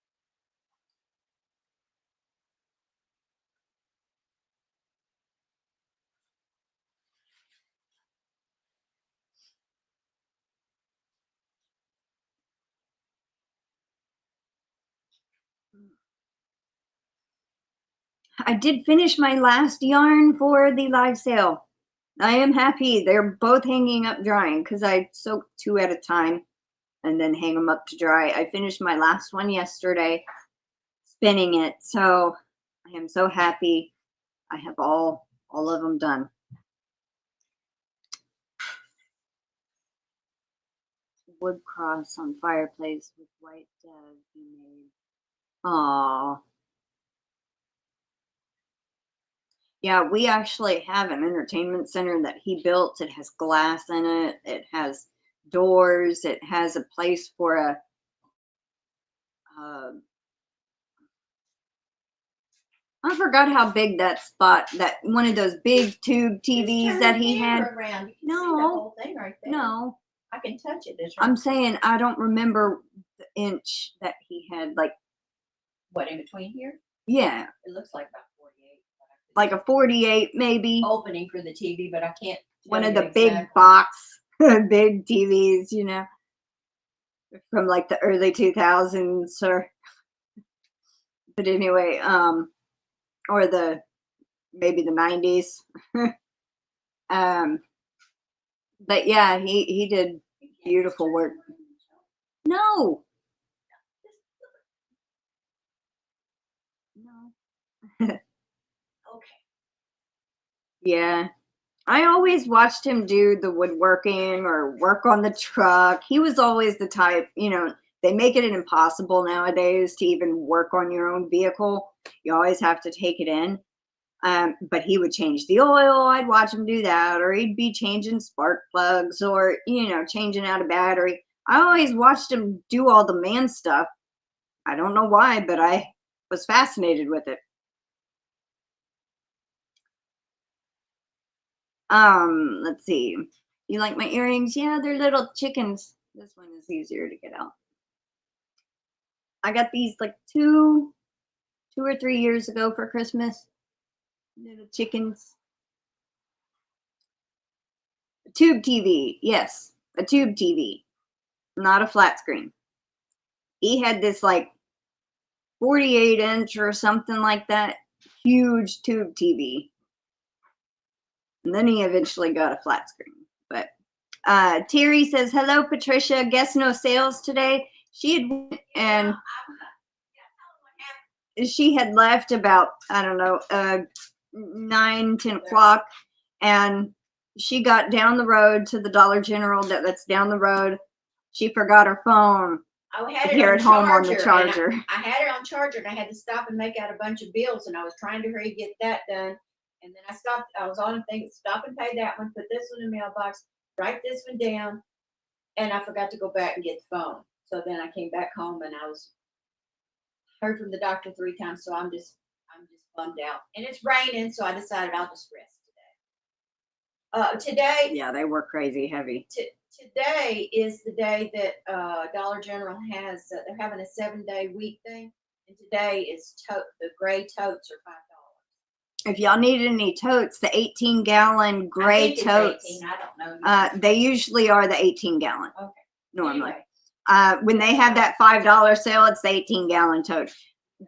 I did finish my last yarn for the live sale. I am happy. They're both hanging up drying because I soak 2 at a time and then hang them up to dry. I finished my last one yesterday, spinning it. So I am so happy. I have all of them done. Wood cross on fireplace with white dove he made. Aww. Yeah, we actually have an entertainment center that he built. It has glass in it. It has doors. It has a place for a I forgot how big that spot, that one of those big tube TVs that he had. Around. You can no, see the whole thing right there. No, I can touch it. I'm saying I don't remember the inch that he had. Like what, in between here? Yeah, it looks like about 48. Like a 48 maybe. Opening for the TV, but I can't. One of the big box, big TVs, you know, from like the early 2000s, or. But anyway, or maybe the 90s. But yeah, he did beautiful work. No. Okay. Yeah. I always watched him do the woodworking or work on the truck. He was always the type, you know, they make it impossible nowadays to even work on your own vehicle. You always have to take it in. But he would change the oil. I'd watch him do that, or he'd be changing spark plugs, or, you know, changing out a battery. I always watched him do all the man stuff. I don't know why, but I was fascinated with it. Let's see. You like my earrings? Yeah, they're little chickens. This one is easier to get out. I got these like two or 3 years ago for Christmas. Little chickens. A tube TV. Yes, a tube TV. Not a flat screen. He had this like 48-inch or something like that, huge tube TV. And then he eventually got a flat screen. Terry says, hello, Patricia. Guess no sales today. She had went and she had left about, I don't know, 9, 10 o'clock. And she got down the road to the Dollar General that's down the road. She forgot her phone here at home on the charger. I had it on charger and I had to stop and make out a bunch of bills and I was trying to hurry get that done. And then I stopped, I was on thing, stop and pay that one, put this one in the mailbox, write this one down, and I forgot to go back and get the phone. So then I came back home and I was heard from the doctor 3 times, so I'm just bummed out. And it's raining, so I decided I'll just rest today. Today, yeah, they were crazy heavy. Today is the day that Dollar General has, they're having a 7-day week thing, and today is the gray totes are $5. If y'all need any totes, the 18-gallon gray totes, 18, I don't know. they usually are the 18-gallon. Okay. Normally. Anyway. When they have that $5 sale, it's the 18-gallon tote.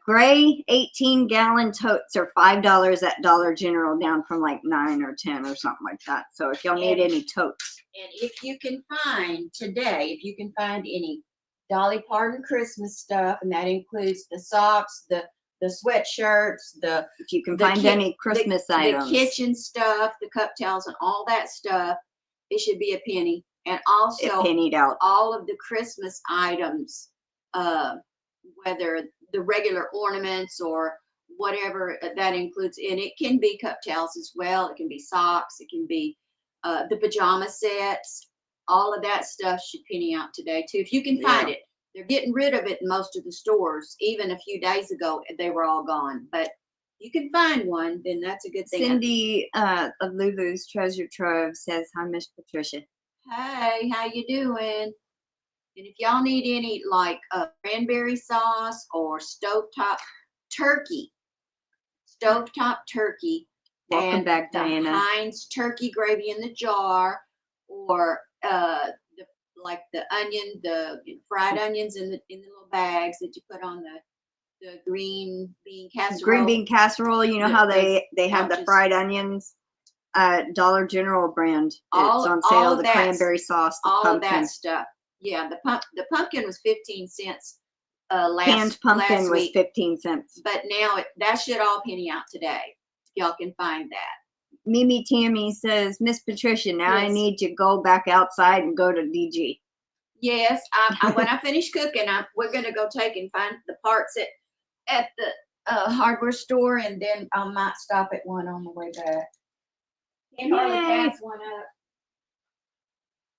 Gray 18-gallon totes are $5 at Dollar General, down from like 9 or 10 or something like that. So if y'all need any totes. And if you can find today, if you can find any Dolly Parton Christmas stuff, and that includes the socks, the sweatshirts, if you can find any Christmas items, the kitchen stuff, the cup towels, and all that stuff, it should be a penny. And also it pennied out. all of the Christmas items, whether the regular ornaments or whatever that includes, and it can be cup towels as well. It can be socks. It can be the pajama sets. All of that stuff should penny out today too, if you can find it. They're getting rid of it in most of the stores. Even a few days ago, they were all gone. But you can find one, then that's a good thing. Cindy of Lulu's Treasure Trove says, hi, Miss Patricia. Hey, how you doing? And if y'all need any like cranberry sauce or stovetop turkey, welcome back, the Diana. Heinz turkey gravy in the jar, or like the onion, the fried onions in the little bags that you put on the green bean casserole. Green bean casserole. You know how they have the fried onions. Dollar General brand. It's on sale. The cranberry sauce, the all pumpkin. of that stuff. Yeah, the pumpkin was 15 cents. Canned pumpkin was 15 cents. But now that should all penny out today. Y'all can find that. MimiTammy says, Miss Patricia, now I need to go back outside and go to DG. Yes, when I finish cooking, we're gonna go take and find the parts at the hardware store, and then I might stop at one on the way back. Can't hardly pass one up.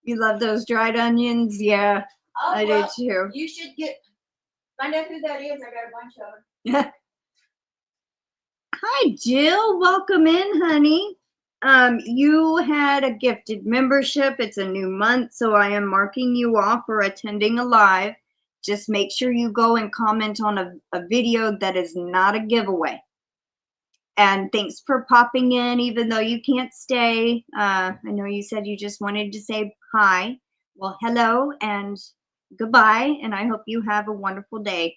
You love those dried onions? Yeah, I do too. You should find out who that is. I got a bunch of them. Hi, Jill. Welcome in, honey. You had a gifted membership. It's a new month, so I am marking you off for attending a live. Just make sure you go and comment on a video that is not a giveaway. And thanks for popping in, even though you can't stay. I know you said you just wanted to say hi. Well, hello and goodbye, and I hope you have a wonderful day.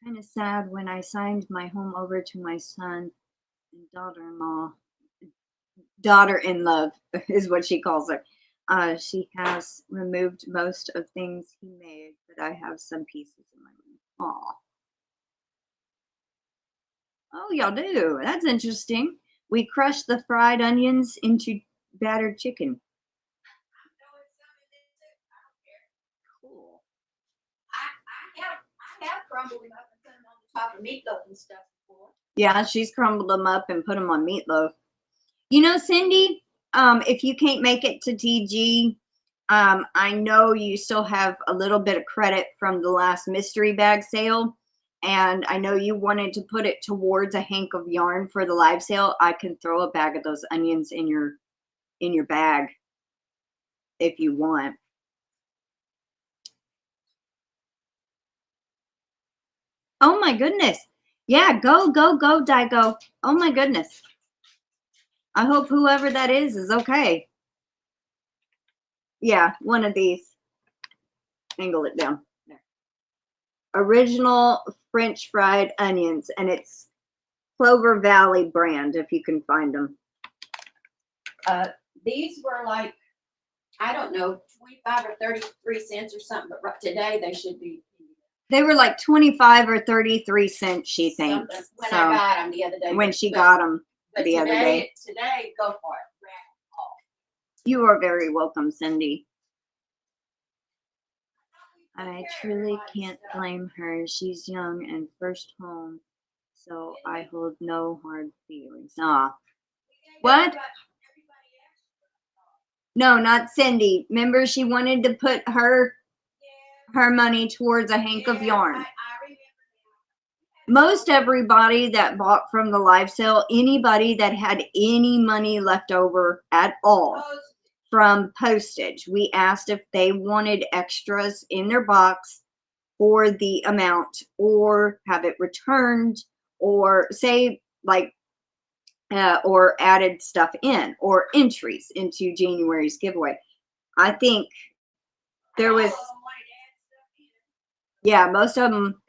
Kind of sad when I signed my home over to my son and daughter-in-law. Daughter-in-love is what she calls her. She has removed most of things he made, but I have some pieces in my room. Aw. Oh, y'all do. That's interesting. We crushed the fried onions into battered chicken. Cool. I have crumbled them up and put them on the top of meatloaf and stuff before. Yeah, she's crumbled them up and put them on meatloaf. You know, Cindy, if you can't make it to TG, I know you still have a little bit of credit from the last mystery bag sale. And I know you wanted to put it towards a hank of yarn for the live sale. I can throw a bag of those onions in your bag if you want. Oh my goodness. Yeah, go, Daigo. Oh my goodness. I hope whoever that is okay. Yeah, one of these. Angle it down. There. Original French fried onions, and it's Clover Valley brand if you can find them. These were like, I don't know, 25 or 33 cents or something, but today they should be. They were like 25 or 33 cents, she thinks. When I got them the other day. When she got them the other day. Today, go for it. You are very welcome, Cindy. I truly can't blame her. She's young and first home, so I hold no hard feelings. Aw. What? No, not Cindy. Remember, she wanted to put her money towards a hank of yarn. Most everybody that bought from the live sale, anybody that had any money left over at all from postage, we asked if they wanted extras in their box for the amount, or have it returned, or say like or added stuff in, or entries into January's giveaway. I think there was, yeah, most of them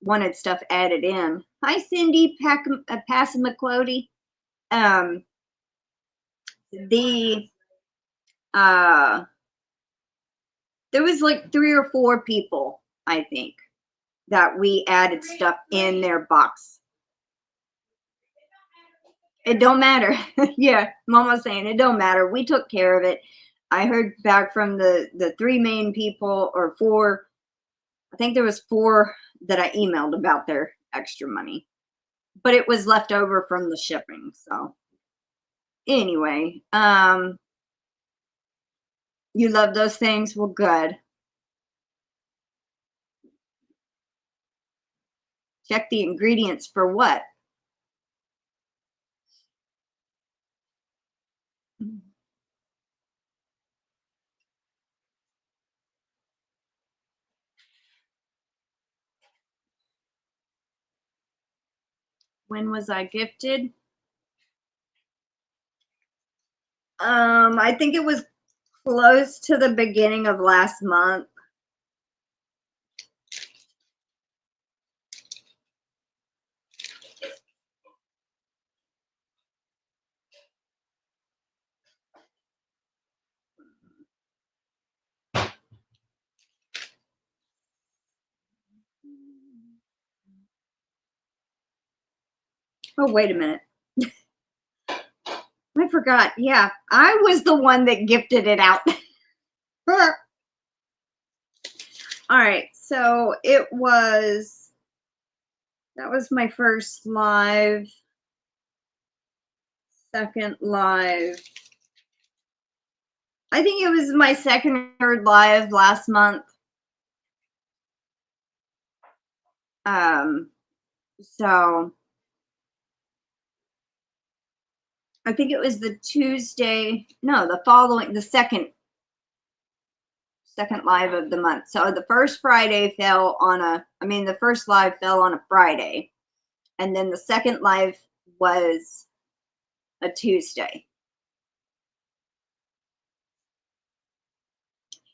wanted stuff added in. Hi, Cindy Passamaquoddy. There was like 3 or 4 people, I think, that we added stuff in their box. It don't matter. Yeah, Mama's saying it don't matter. We took care of it. I heard back from the 3 main people, or 4. I think there was 4 that I emailed about their extra money, but it was left over from the shipping. So anyway, you love those things? Well, good. Check the ingredients for what? When was I gifted? I think it was close to the beginning of last month. Oh, wait a minute. I forgot. Yeah, I was the one that gifted it out. All right, so that was my first live, second live. I think it was my second or third live last month. So I think it was the Tuesday, no, the second live of the month. So the first Friday fell on the first live fell on a Friday, and then the second live was a Tuesday.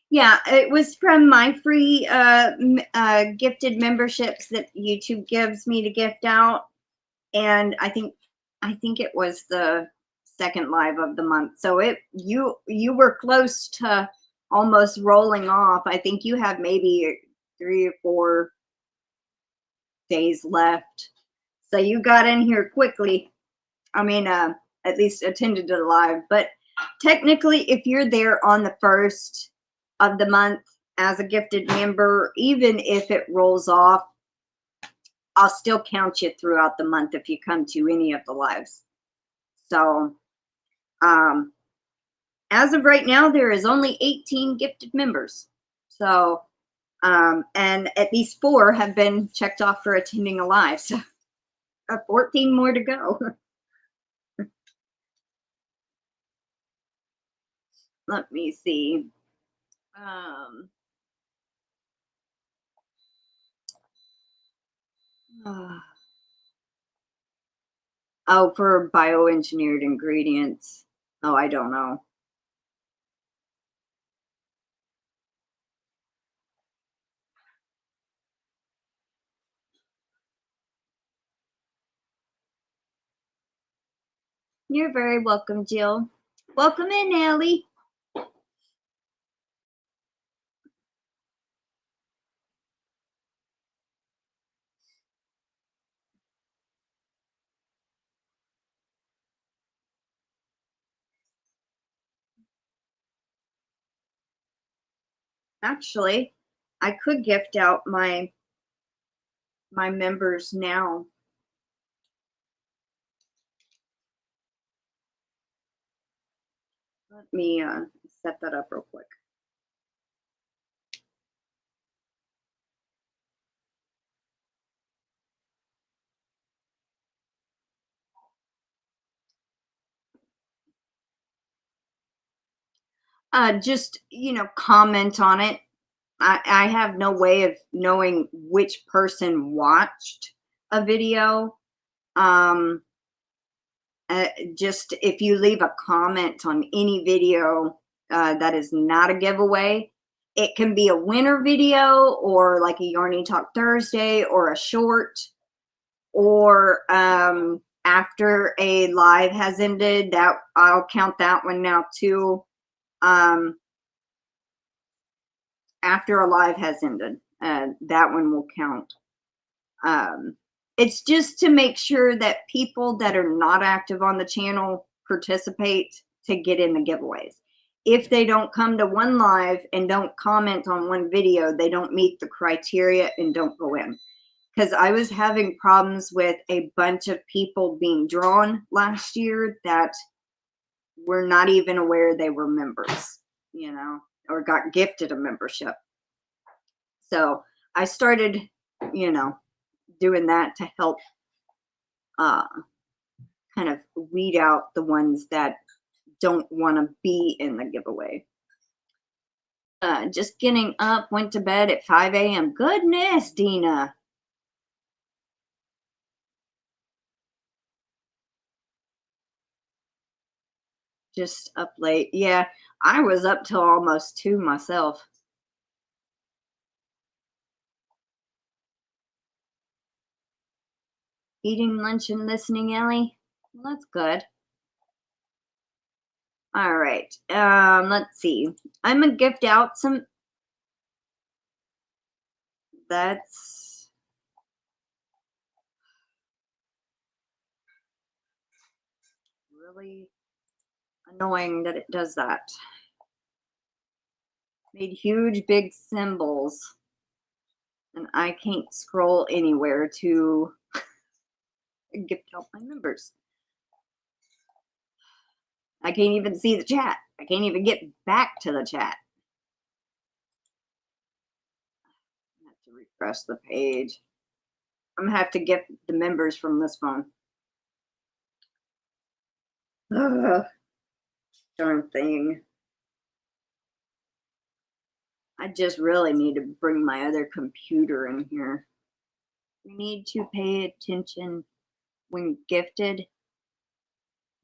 Yeah, it was from my free gifted memberships that YouTube gives me to gift out, and I think it was the second live of the month. So you were close to almost rolling off. I think you have maybe 3 or 4 days left. So you got in here quickly. I mean, at least attended to the live. But technically, if you're there on the first of the month as a gifted member, even if it rolls off, I'll still count you throughout the month if you come to any of the lives. So as of right now, there is only 18 gifted members. So and at least 4 have been checked off for attending a live. So 14 more to go. Let me see. Oh, for bioengineered ingredients. Oh, I don't know. You're very welcome, Jill. Welcome in, Allie. Actually, I could gift out my members now. Let me set that up real quick. Just, you know, comment on it. I have no way of knowing which person watched a video. Just if you leave a comment on any video that is not a giveaway, it can be a winner video or like a Yarny Talk Thursday or a short, or after a live has ended, that I'll count that one now too. After a live has ended, that one will count. It's just to make sure that people that are not active on the channel participate to get in the giveaways. If they don't come to one live and don't comment on one video, they don't meet the criteria and don't go in. Because I was having problems with a bunch of people being drawn last year that were not even aware they were members, you know, or got gifted a membership. So I started, you know, doing that to help kind of weed out the ones that don't want to be in the giveaway. Just getting up, went to bed at 5 a.m. Goodness, Dina. Just up late. Yeah, I was up till almost 2 myself. Eating lunch and listening, Ellie? Well, that's good. All right. Let's see. I'm gonna gift out some. That's really annoying that it does that. Made huge big symbols, and I can't scroll anywhere to gift out my members. I can't even see the chat. I can't even get back to the chat. I have to refresh the page. I'm gonna have to gift the members from this phone. Ugh, darn thing. I just really need to bring my other computer in here. We need to pay attention when gifted.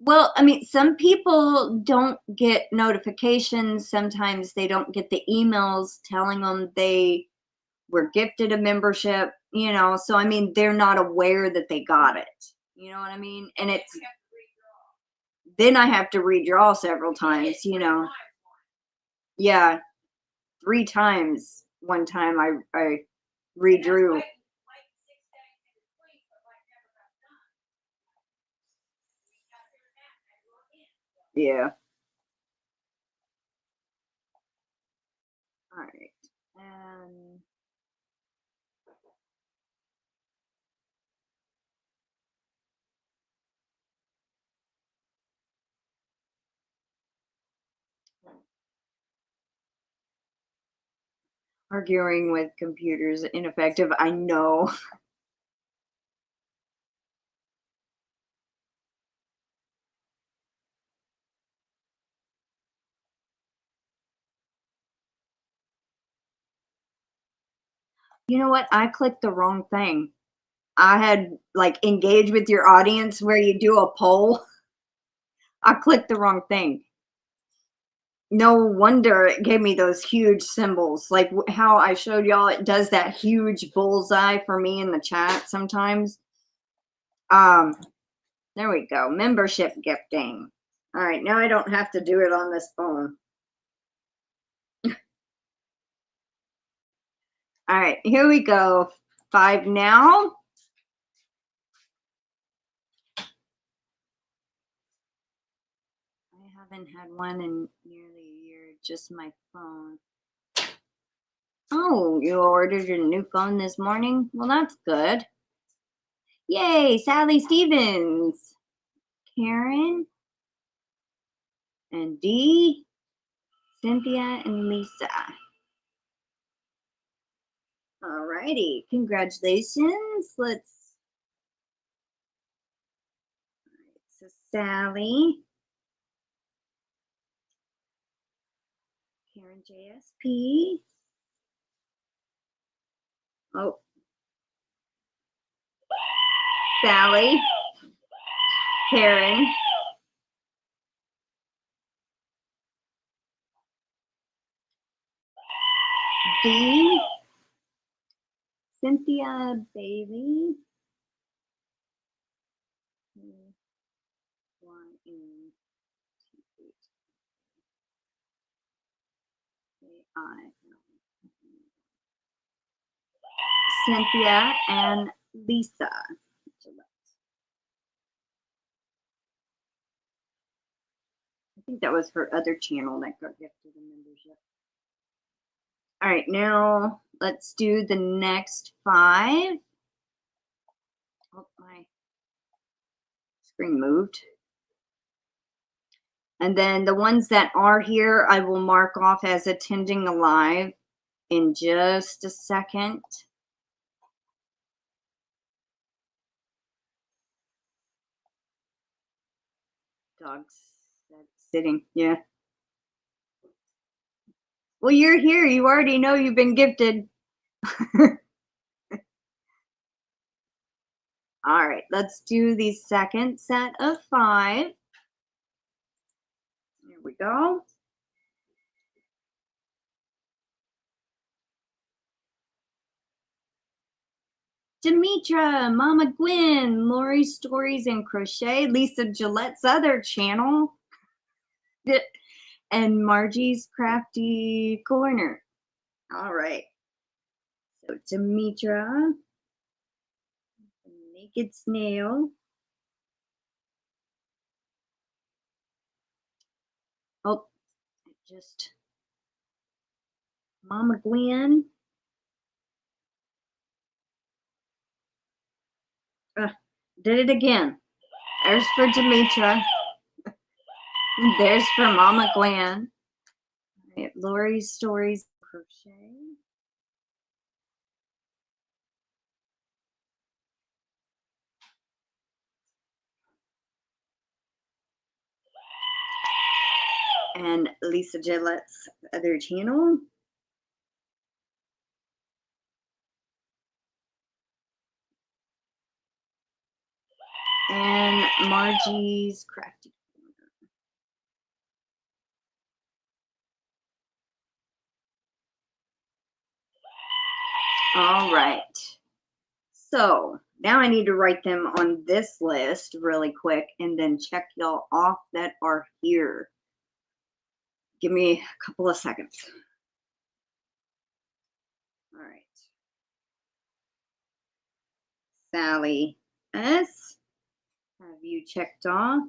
Well, I mean, some people don't get notifications. Sometimes they don't get the emails telling them they were gifted a membership, you know. So, I mean, they're not aware that they got it. You know what I mean? And it's, then I have to redraw several times, you know. Yeah, 3 times. One time I redrew. Yeah. All right. And arguing with computers ineffective. I know. You know what? I clicked the wrong thing. I had like engage with your audience where you do a poll. I clicked the wrong thing. No wonder it gave me those huge symbols. Like how I showed y'all, it does that huge bullseye for me in the chat sometimes. There we go. Membership gifting. All right, now I don't have to do it on this phone. All right, here we go. 5 now. I haven't had one in nearly a year, just my phone. Oh, you ordered your new phone this morning? Well, that's good. Yay, Sally Stevens, Karen, and Dee, Cynthia, and Lisa. All righty, congratulations. So Sally, Karen JSP. Oh, Sally, Karen, Dee, Cynthia Bailey, Cynthia and Lisa. I think that was her other channel that got gifted a membership. All right, now let's do the next 5. Oh, my screen moved. And then the ones that are here, I will mark off as attending the live in just a second. Dog's sitting, yeah. Well, you're here. You already know you've been gifted. All right, let's do the second set of 5. Here we go. Demetra, Mama Gwen, Lori's Stories and Crochet, Lisa Gillette's other channel, and Margie's Crafty Corner. All right. So Demetra, Naked Snail. Oh, just Mama Gwen. Did it again. There's for Demetra. There's for Mama Gwen. All right, Lori's Stories Crochet. And Lisa Gillette's other channel. And Margie's Crafty Corner. All right. So now I need to write them on this list really quick and then check y'all off that are here. Give me a couple of seconds. All right. Sally S. Have you checked off?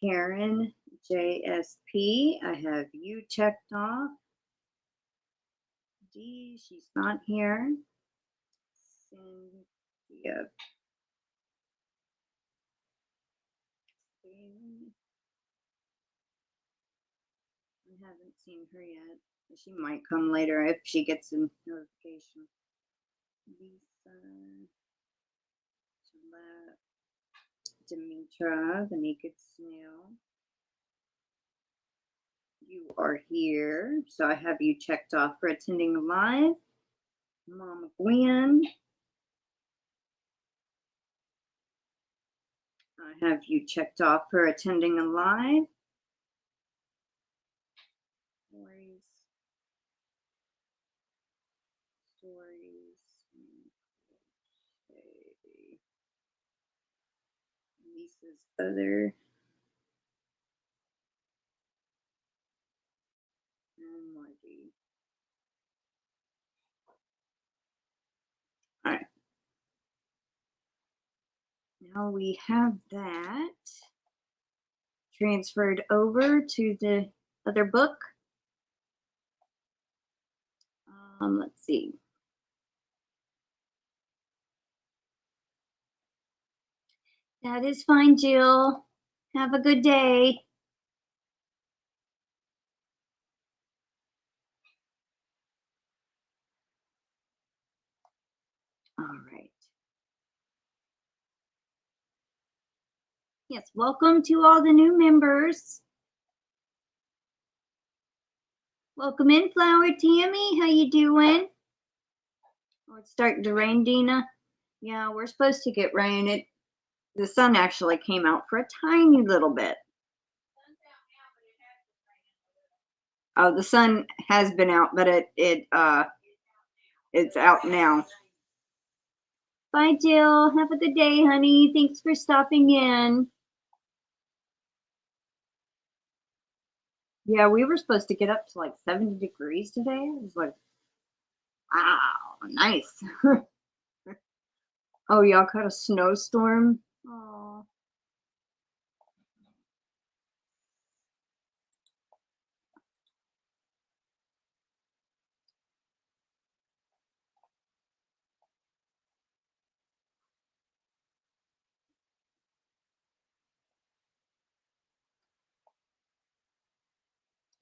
Karen JSP. I have you checked off. D. She's not here. Cynthia. I haven't seen her yet. She might come later if she gets a notification. Lisa, Gillette, Demetra, the Naked Snail. You are here, so I have you checked off for attending live. Mama Gwen, I have you checked off for attending a live. Lisa's other. All right. Now we have that transferred over to the other book. Let's see. That is fine, Jill. Have a good day. All right. Yes, welcome to all the new members. Welcome in, Flower Tammy. How you doing? Oh, it's starting to rain, Dina. Yeah, we're supposed to get rain. The sun actually came out for a tiny little bit. Oh, the sun has been out, but it's out now. Bye, Jill. Have a good day, honey. Thanks for stopping in. Yeah, we were supposed to get up to like 70 degrees today. I was like, wow, nice. Oh, y'all caught a snowstorm? Oh.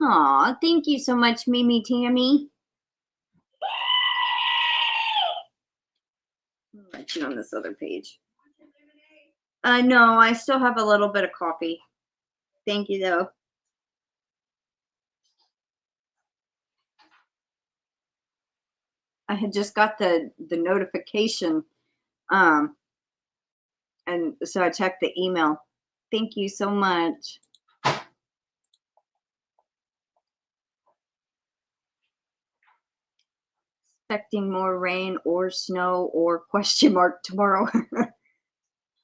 Aw, thank you so much, MimiTammy. I'll let you on this other page. No, I still have a little bit of coffee. Thank you, though. I had just got the notification, and so I checked the email. Thank you so much. Expecting more rain or snow or question mark tomorrow.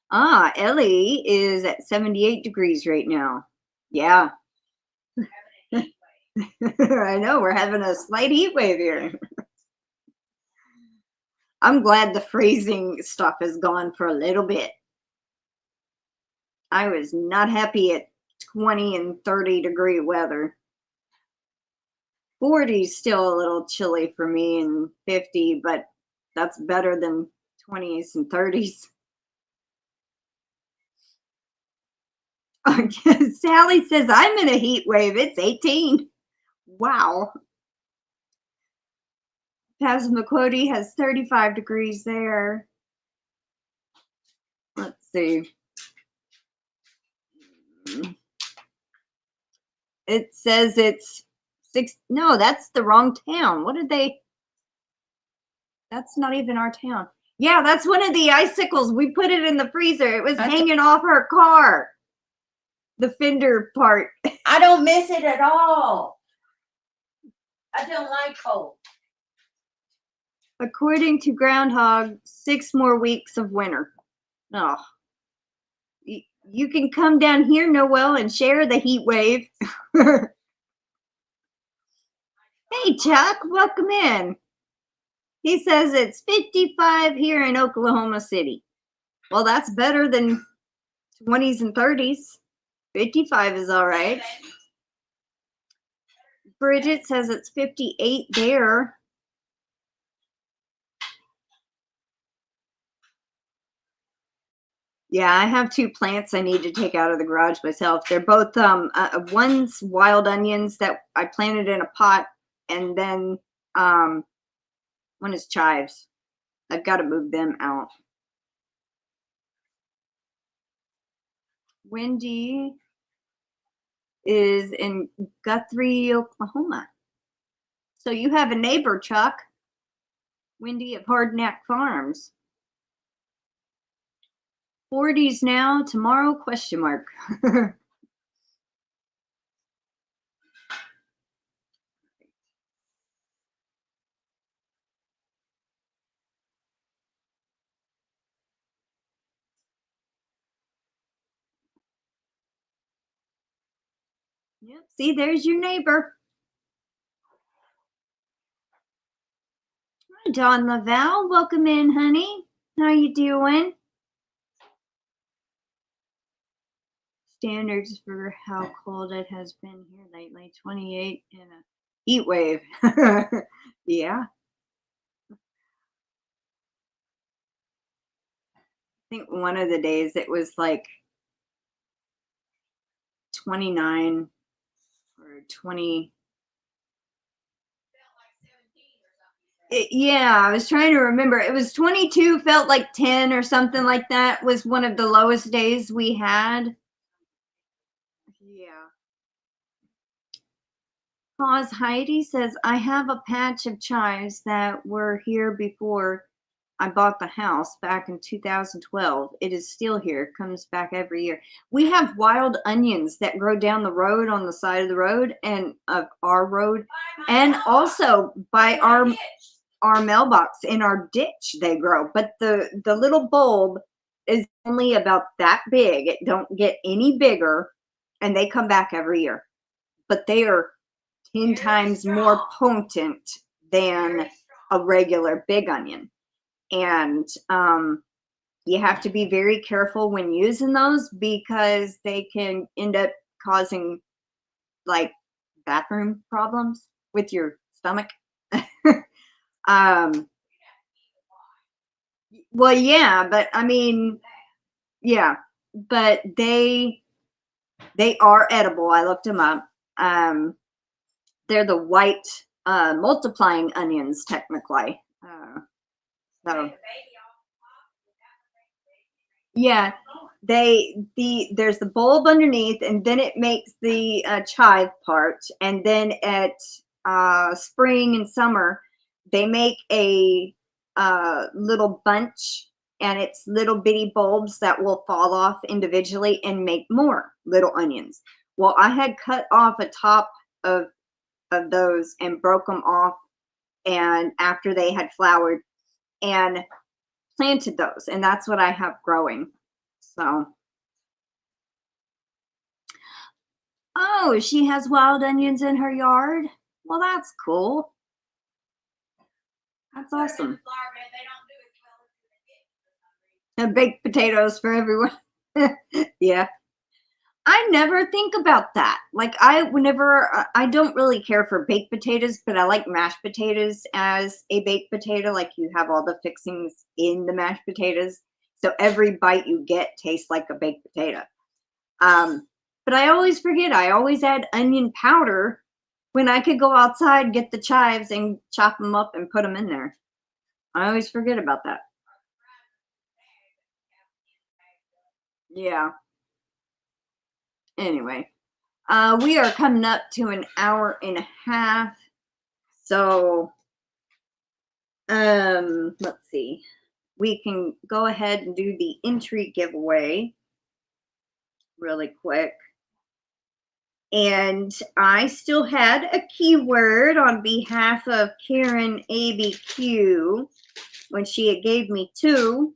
Ah, Ellie is at 78 degrees right now. Yeah. I know, we're having a slight heat wave here. I'm glad the freezing stuff is gone for a little bit. I was not happy at 20 and 30 degree weather. 40 is still a little chilly for me, and 50, but that's better than 20s and 30s. Sally says, I'm in a heat wave. It's 18. Wow. Passamaquoddy has 35 degrees there. Let's see. It says it's 6. No, that's the wrong town. What did they? That's not even our town. Yeah, that's one of the icicles. We put it in the freezer. It was hanging off her car. The fender part. I don't miss it at all. I don't like cold. According to Groundhog, 6 more weeks of winter. Oh. You can come down here, Noel, and share the heat wave. Hey, Chuck, welcome in. He says it's 55 here in Oklahoma City. Well, that's better than 20s and 30s. 55 is all right. Bridget says it's 58 there. Yeah, I have 2 plants I need to take out of the garage myself. They're both, one's wild onions that I planted in a pot, and then one is chives. I've got to move them out. Wendy is in Guthrie, Oklahoma. So you have a neighbor, Chuck. Wendy at Hard Knack Farms. 40s now, tomorrow, question mark. Yep. See, there's your neighbor. Hi, Dawn Lavelle. Welcome in, honey. How you doing? Standards for how cold it has been here lately. 28 in a heat wave. Yeah. I think one of the days it was like 29 or 20. Yeah, I was trying to remember. It was 22, felt like 10 or something like that was one of the lowest days we had. Yeah. Pause Heidi says, I have a patch of chives that were here before I bought the house back in 2012. It is still here, comes back every year. We have wild onions that grow down the road on the side of the road and of our road, and also by our mailbox in our ditch they grow. But the little bulb is only about that big. It don't get any bigger, and they come back every year. But they are 10 times more potent than a regular big onion. And you have to be very careful when using those because they can end up causing like bathroom problems with your stomach. Well, yeah, but I mean, yeah, but they are edible. I looked them up. They're the white multiplying onions, technically. So yeah, there's the bulb underneath, and then it makes the chive part, and then at spring and summer they make a little bunch, and it's little bitty bulbs that will fall off individually and make more little onions. Well, I had cut off a top of those and broke them off, and after they had flowered, and planted those, and that's what I have growing. So, oh, she has wild onions in her yard. Well, that's cool. That's awesome. And baked potatoes for everyone. Yeah. I never think about that. Like I don't really care for baked potatoes, but I like mashed potatoes as a baked potato. Like you have all the fixings in the mashed potatoes. So every bite you get tastes like a baked potato. But I always forget. I always add onion powder when I could go outside, get the chives and chop them up and put them in there. I always forget about that. Yeah. Anyway, we are coming up to an hour and a half. So, let's see. We can go ahead and do the entry giveaway really quick. And I still had a keyword on behalf of Karen ABQ when she had gave me 2.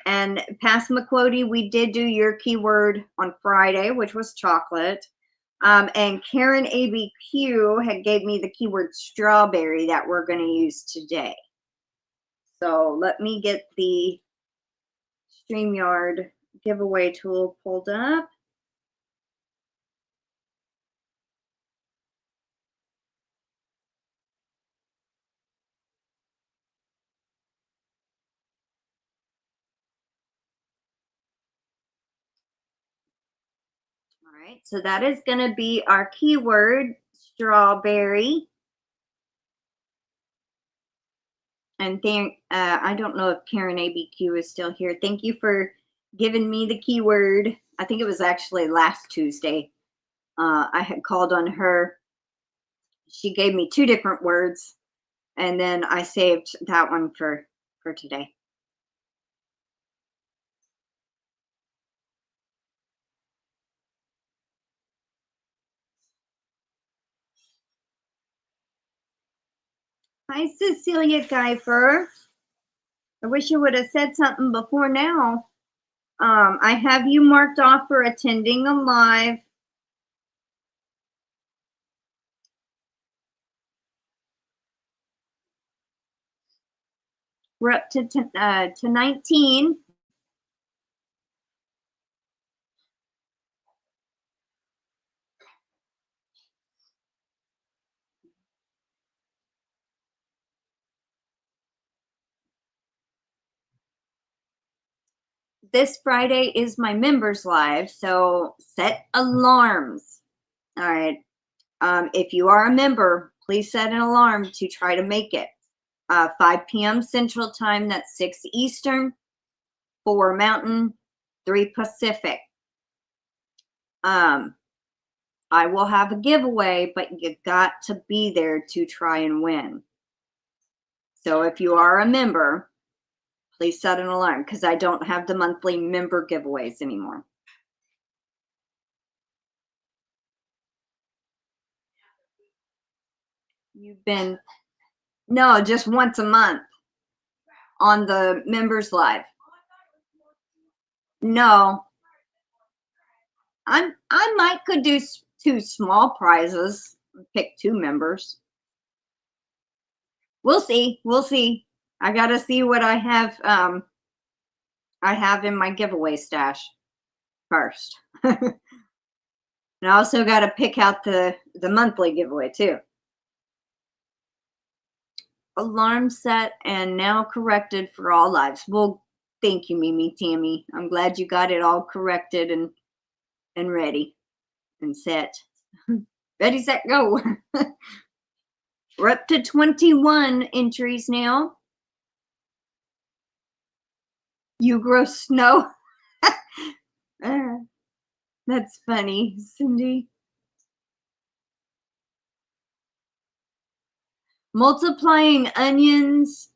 And Passamaquoddy, we did do your keyword on Friday, which was chocolate. And Karen ABQ had gave me the keyword strawberry that we're going to use today. So let me get the StreamYard giveaway tool pulled up. All right, so that is going to be our keyword, strawberry. And I don't know if Karen ABQ is still here. Thank you for giving me the keyword. I think it was actually last Tuesday. I had called on her. She gave me 2 different words, and then I saved that one for today. Hi, Cecilia Geifer. I wish you would have said something before now. I have you marked off for attending a live We're up to 19. This Friday is my members live, so set alarms. All right. If you are a member, please set an alarm to try to make it. 5 p.m. Central Time, that's 6 Eastern, 4 Mountain, 3 Pacific. I will have a giveaway, but you got to be there to try and win. So if you are a member, please set an alarm, because I don't have the monthly member giveaways anymore. You've been, no, just once a month on the members live. No, I might could do 2 small prizes, pick 2 members. We'll see. We'll see. I got to see what I have in my giveaway stash first. And I also got to pick out the monthly giveaway too. Alarm set and now corrected for all lives. Well, thank you, MimiTammy. I'm glad you got it all corrected and ready and set. Ready, set, go. We're up to 21 entries now. You grow snow. That's funny, Cindy. Multiplying onions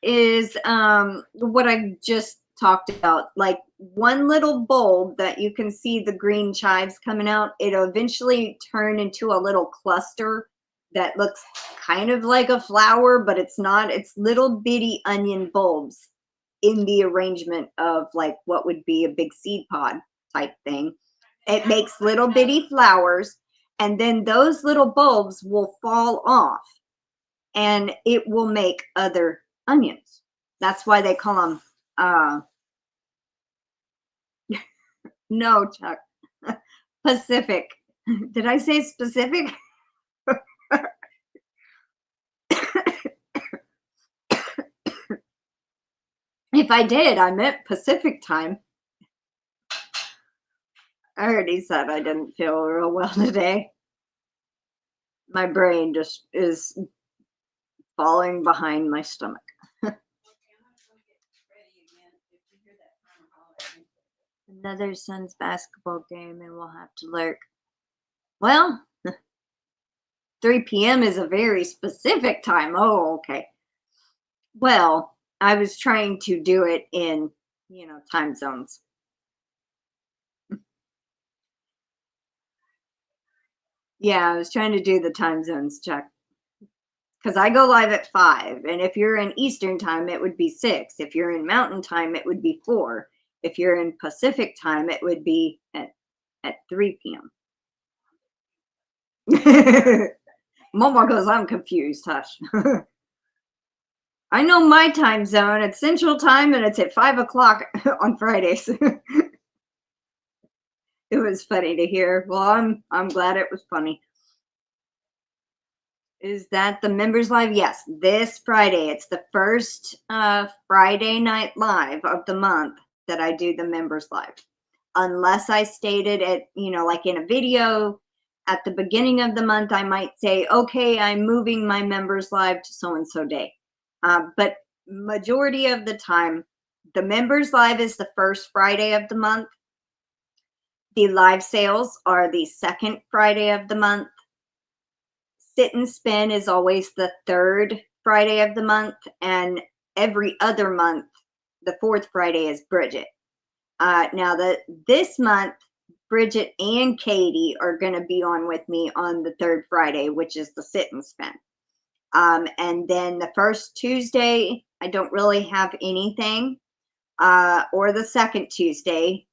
is what I just talked about. Like one little bulb that you can see the green chives coming out, it'll eventually turn into a little cluster that looks kind of like a flower, but it's not. It's little bitty onion bulbs in the arrangement of like what would be a big seed pod type thing. It makes little bitty flowers, and then those little bulbs will fall off and it will make other onions. That's why they call them no, Chuck. Pacific. Did I say specific? If I did, I meant Pacific time. I already said I didn't feel real well today. My brain just is falling behind my stomach. Another son's basketball game and we'll have to lurk. Well, 3 p.m. is a very specific time. Oh, okay. Well, I was trying to do it in, time zones. Yeah, I was trying to do the time zones, Chuck. Because I go live at 5. And if you're in Eastern time, it would be 6. If you're in Mountain time, it would be 4. If you're in Pacific time, it would be at 3 p.m. Mama goes, I'm confused, hush. I know my time zone. It's Central time and it's at 5 o'clock on Fridays. It was funny to hear. Well, I'm glad it was funny. Is that the members live? Yes, this Friday. It's the first Friday night live of the month that I do the members live. Unless I stated it, like in a video at the beginning of the month, I might say, okay, I'm moving my members live to so-and-so day. But majority of the time, the members live is the first Friday of the month. The live sales are the second Friday of the month. Sit and Spin is always the third Friday of the month, and every other month, the fourth Friday is Bridget. Now, this month, Bridget and Katie are going to be on with me on the third Friday, which is the Sit and Spin. And then the first Tuesday, I don't really have anything, or the second Tuesday.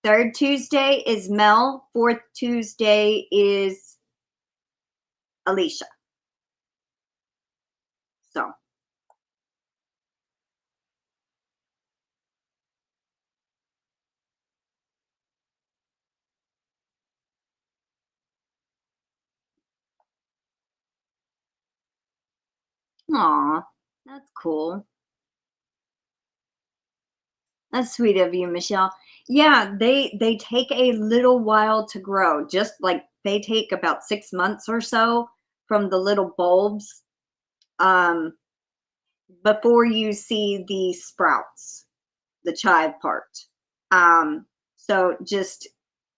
Third Tuesday is Mel. Fourth Tuesday is Alicia. So Aw, that's cool. That's sweet of you, Michelle. Yeah, they take a little while to grow. Just like they take about 6 months or so from the little bulbs um, before you see the sprouts, the chive part. So just,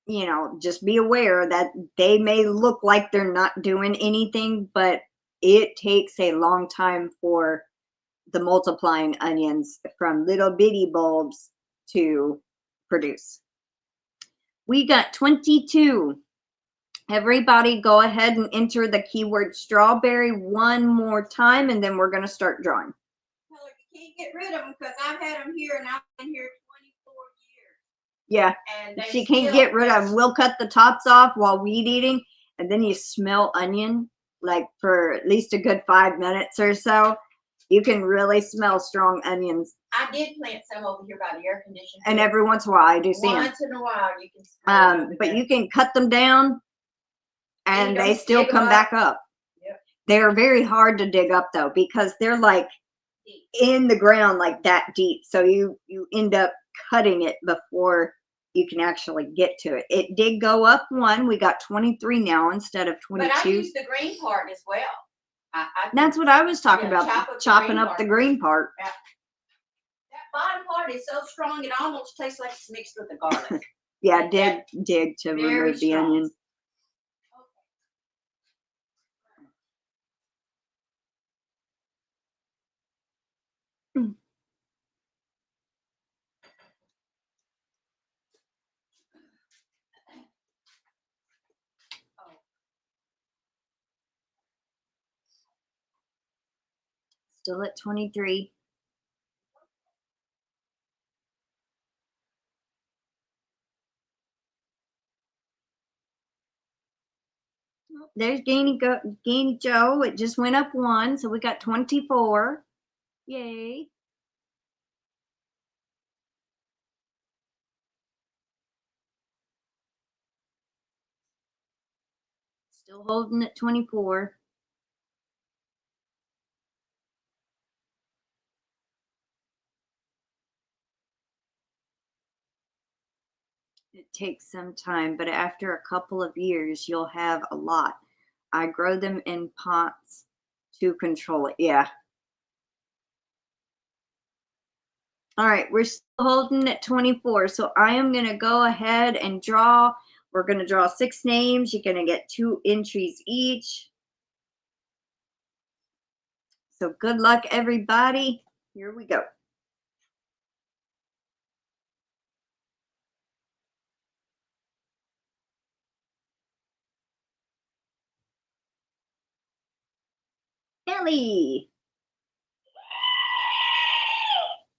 you know, just be aware that they may look like they're not doing anything, but it takes a long time for the multiplying onions from little bitty bulbs to produce. We got 22. Everybody go ahead and enter the keyword strawberry one more time, and then we're going to start drawing. Well, you can't get rid of them because I've had them here and I've been here 24 years. Yeah, and she can't get rid of them. We'll cut the tops off while weed eating, and then you smell onion like for at least a good 5 minutes or so. You can really smell strong onions. I did plant some over here by the air conditioner. And every once in a while, I do see them. Once in a while, you can smell but you can cut them down, and they still come back up. Yep. They're very hard to dig up, though, because they're like in the ground like that deep. So you end up cutting it before you can actually get to it. It did go up one. We got 23 now instead of 22. But I use the green part as well. That's what I was talking about, chopping up the green part. Yeah. That bottom part is so strong, it almost tastes like it's mixed with the garlic. Yeah, dig to remove the onion. Still at 23. There's Gainy Joe. It just went up one, so we got 24. Yay. Still holding at 24. It takes some time, but after a couple of years, you'll have a lot. I grow them in pots to control it. Yeah. All right, we're still holding at 24. So I am going to go ahead and draw. We're going to draw 6 names. You're going to get 2 entries each. So good luck, everybody. Here we go. Ellie.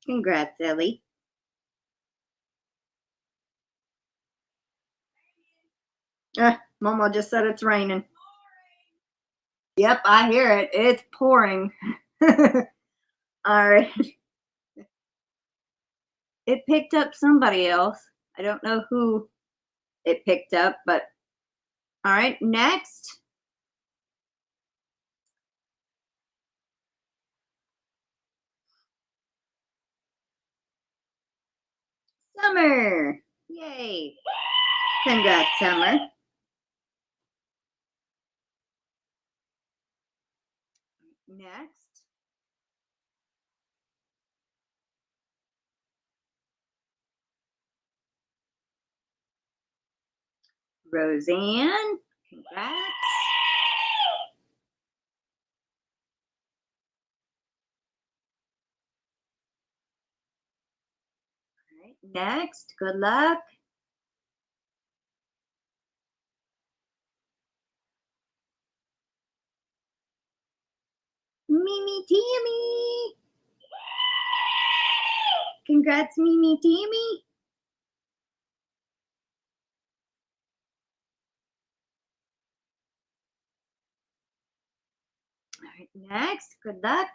Congrats, Ellie. Mama just said it's raining. Yep, I hear it. It's pouring. All right. It picked up somebody else. I don't know who it picked up, but all right, next. Summer. Yay. Congrats, Summer. Next. Roseanne. Congrats. All right, next. Good luck. MimiTammy. Congrats, MimiTammy. All right, next. Good luck.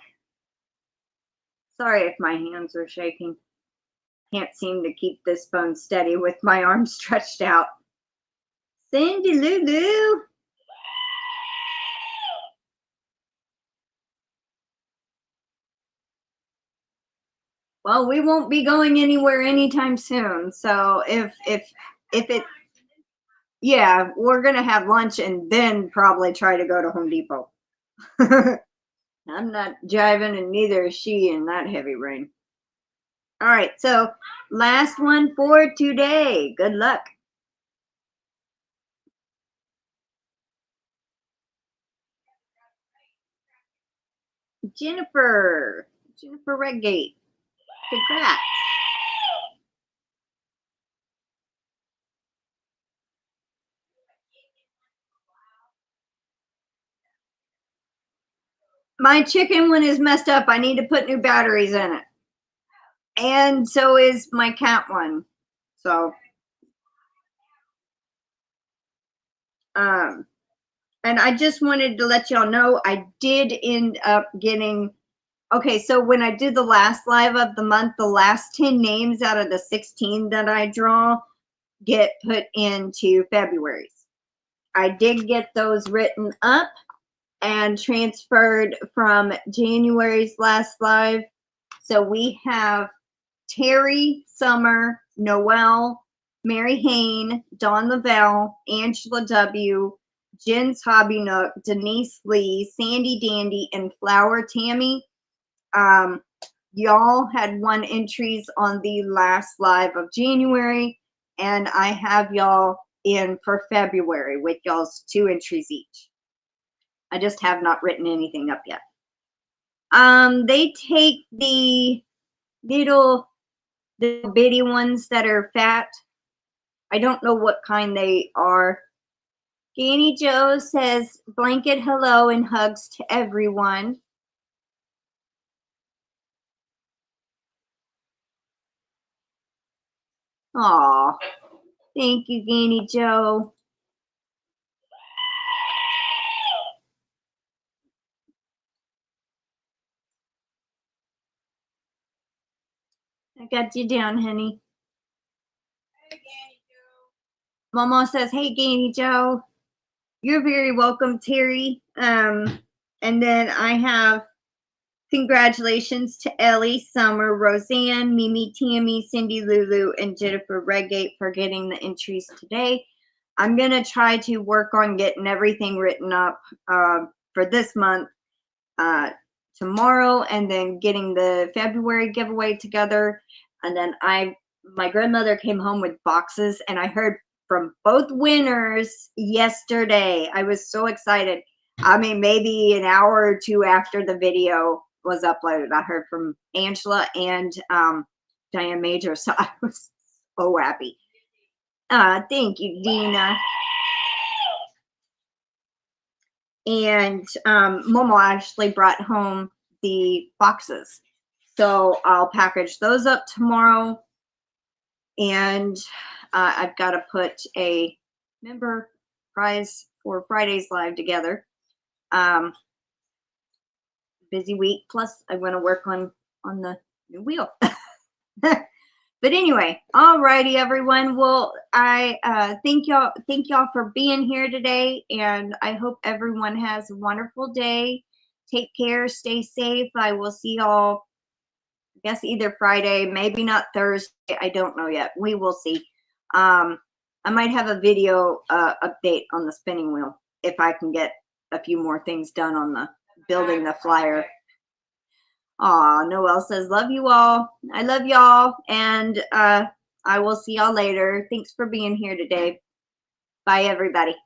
Sorry if my hands are shaking. Can't seem to keep this phone steady with my arms stretched out. Cindy Lulu. Well, we won't be going anywhere anytime soon. So if it, yeah, we're gonna have lunch and then probably try to go to Home Depot. I'm not driving, and neither is she in that heavy rain. All right, so last one for today. Good luck. Jennifer Redgate. Congrats. My chicken one is messed up. I need to put new batteries in it. And so is my cat one. So, and I just wanted to let y'all know I did end up getting, okay, so when I did the last live of the month, the last 10 names out of the 16 that I draw get put into February's. I did get those written up and transferred from January's last live. So we have Terry, Summer, Noelle, Mary Hain, Dawn Lavelle, Angela W., Jen's Hobby Nook, DenyseLee, Sandy Dandy, and Flower Tammy. Y'all had 1 entries on the last live of January, and I have y'all in for February with y'all's 2 entries each. I just have not written anything up yet. They take the little bitty ones that are fat. I don't know what kind they are. Granny Joe says blanket hello and hugs to everyone. Aw, thank you, Granny Joe. I got you down, honey. Hey, Granny Joe. Mama says, hey, Granny Joe. You're very welcome, Terry. And then I have congratulations to Ellie, Summer, Roseanne, MimiTammy, Cindy Lulu, and Jennifer Redgate for getting the entries today. I'm going to try to work on getting everything written up for this month tomorrow, and then getting the February giveaway together. And then my grandmother came home with boxes, and I heard from both winners yesterday. I was so excited. I mean, maybe an hour or 2 after the video was uploaded, I heard from Angela and Diane Major, so I was so happy. Thank you, Dina. And Momo actually brought home the boxes, so I'll package those up tomorrow. And I've got to put a member prize for Friday's live together. Busy week, plus I want to work on the new wheel. But anyway, alrighty, everyone. Well, I thank y'all for being here today, and I hope everyone has a wonderful day. Take care, stay safe. I will see y'all, I guess, either Friday, maybe not Thursday. I don't know yet. We will see. I might have a video update on the spinning wheel if I can get a few more things done on the building the flyer. Aw, Noelle says, love you all. I love y'all, and I will see y'all later. Thanks for being here today. Bye, everybody.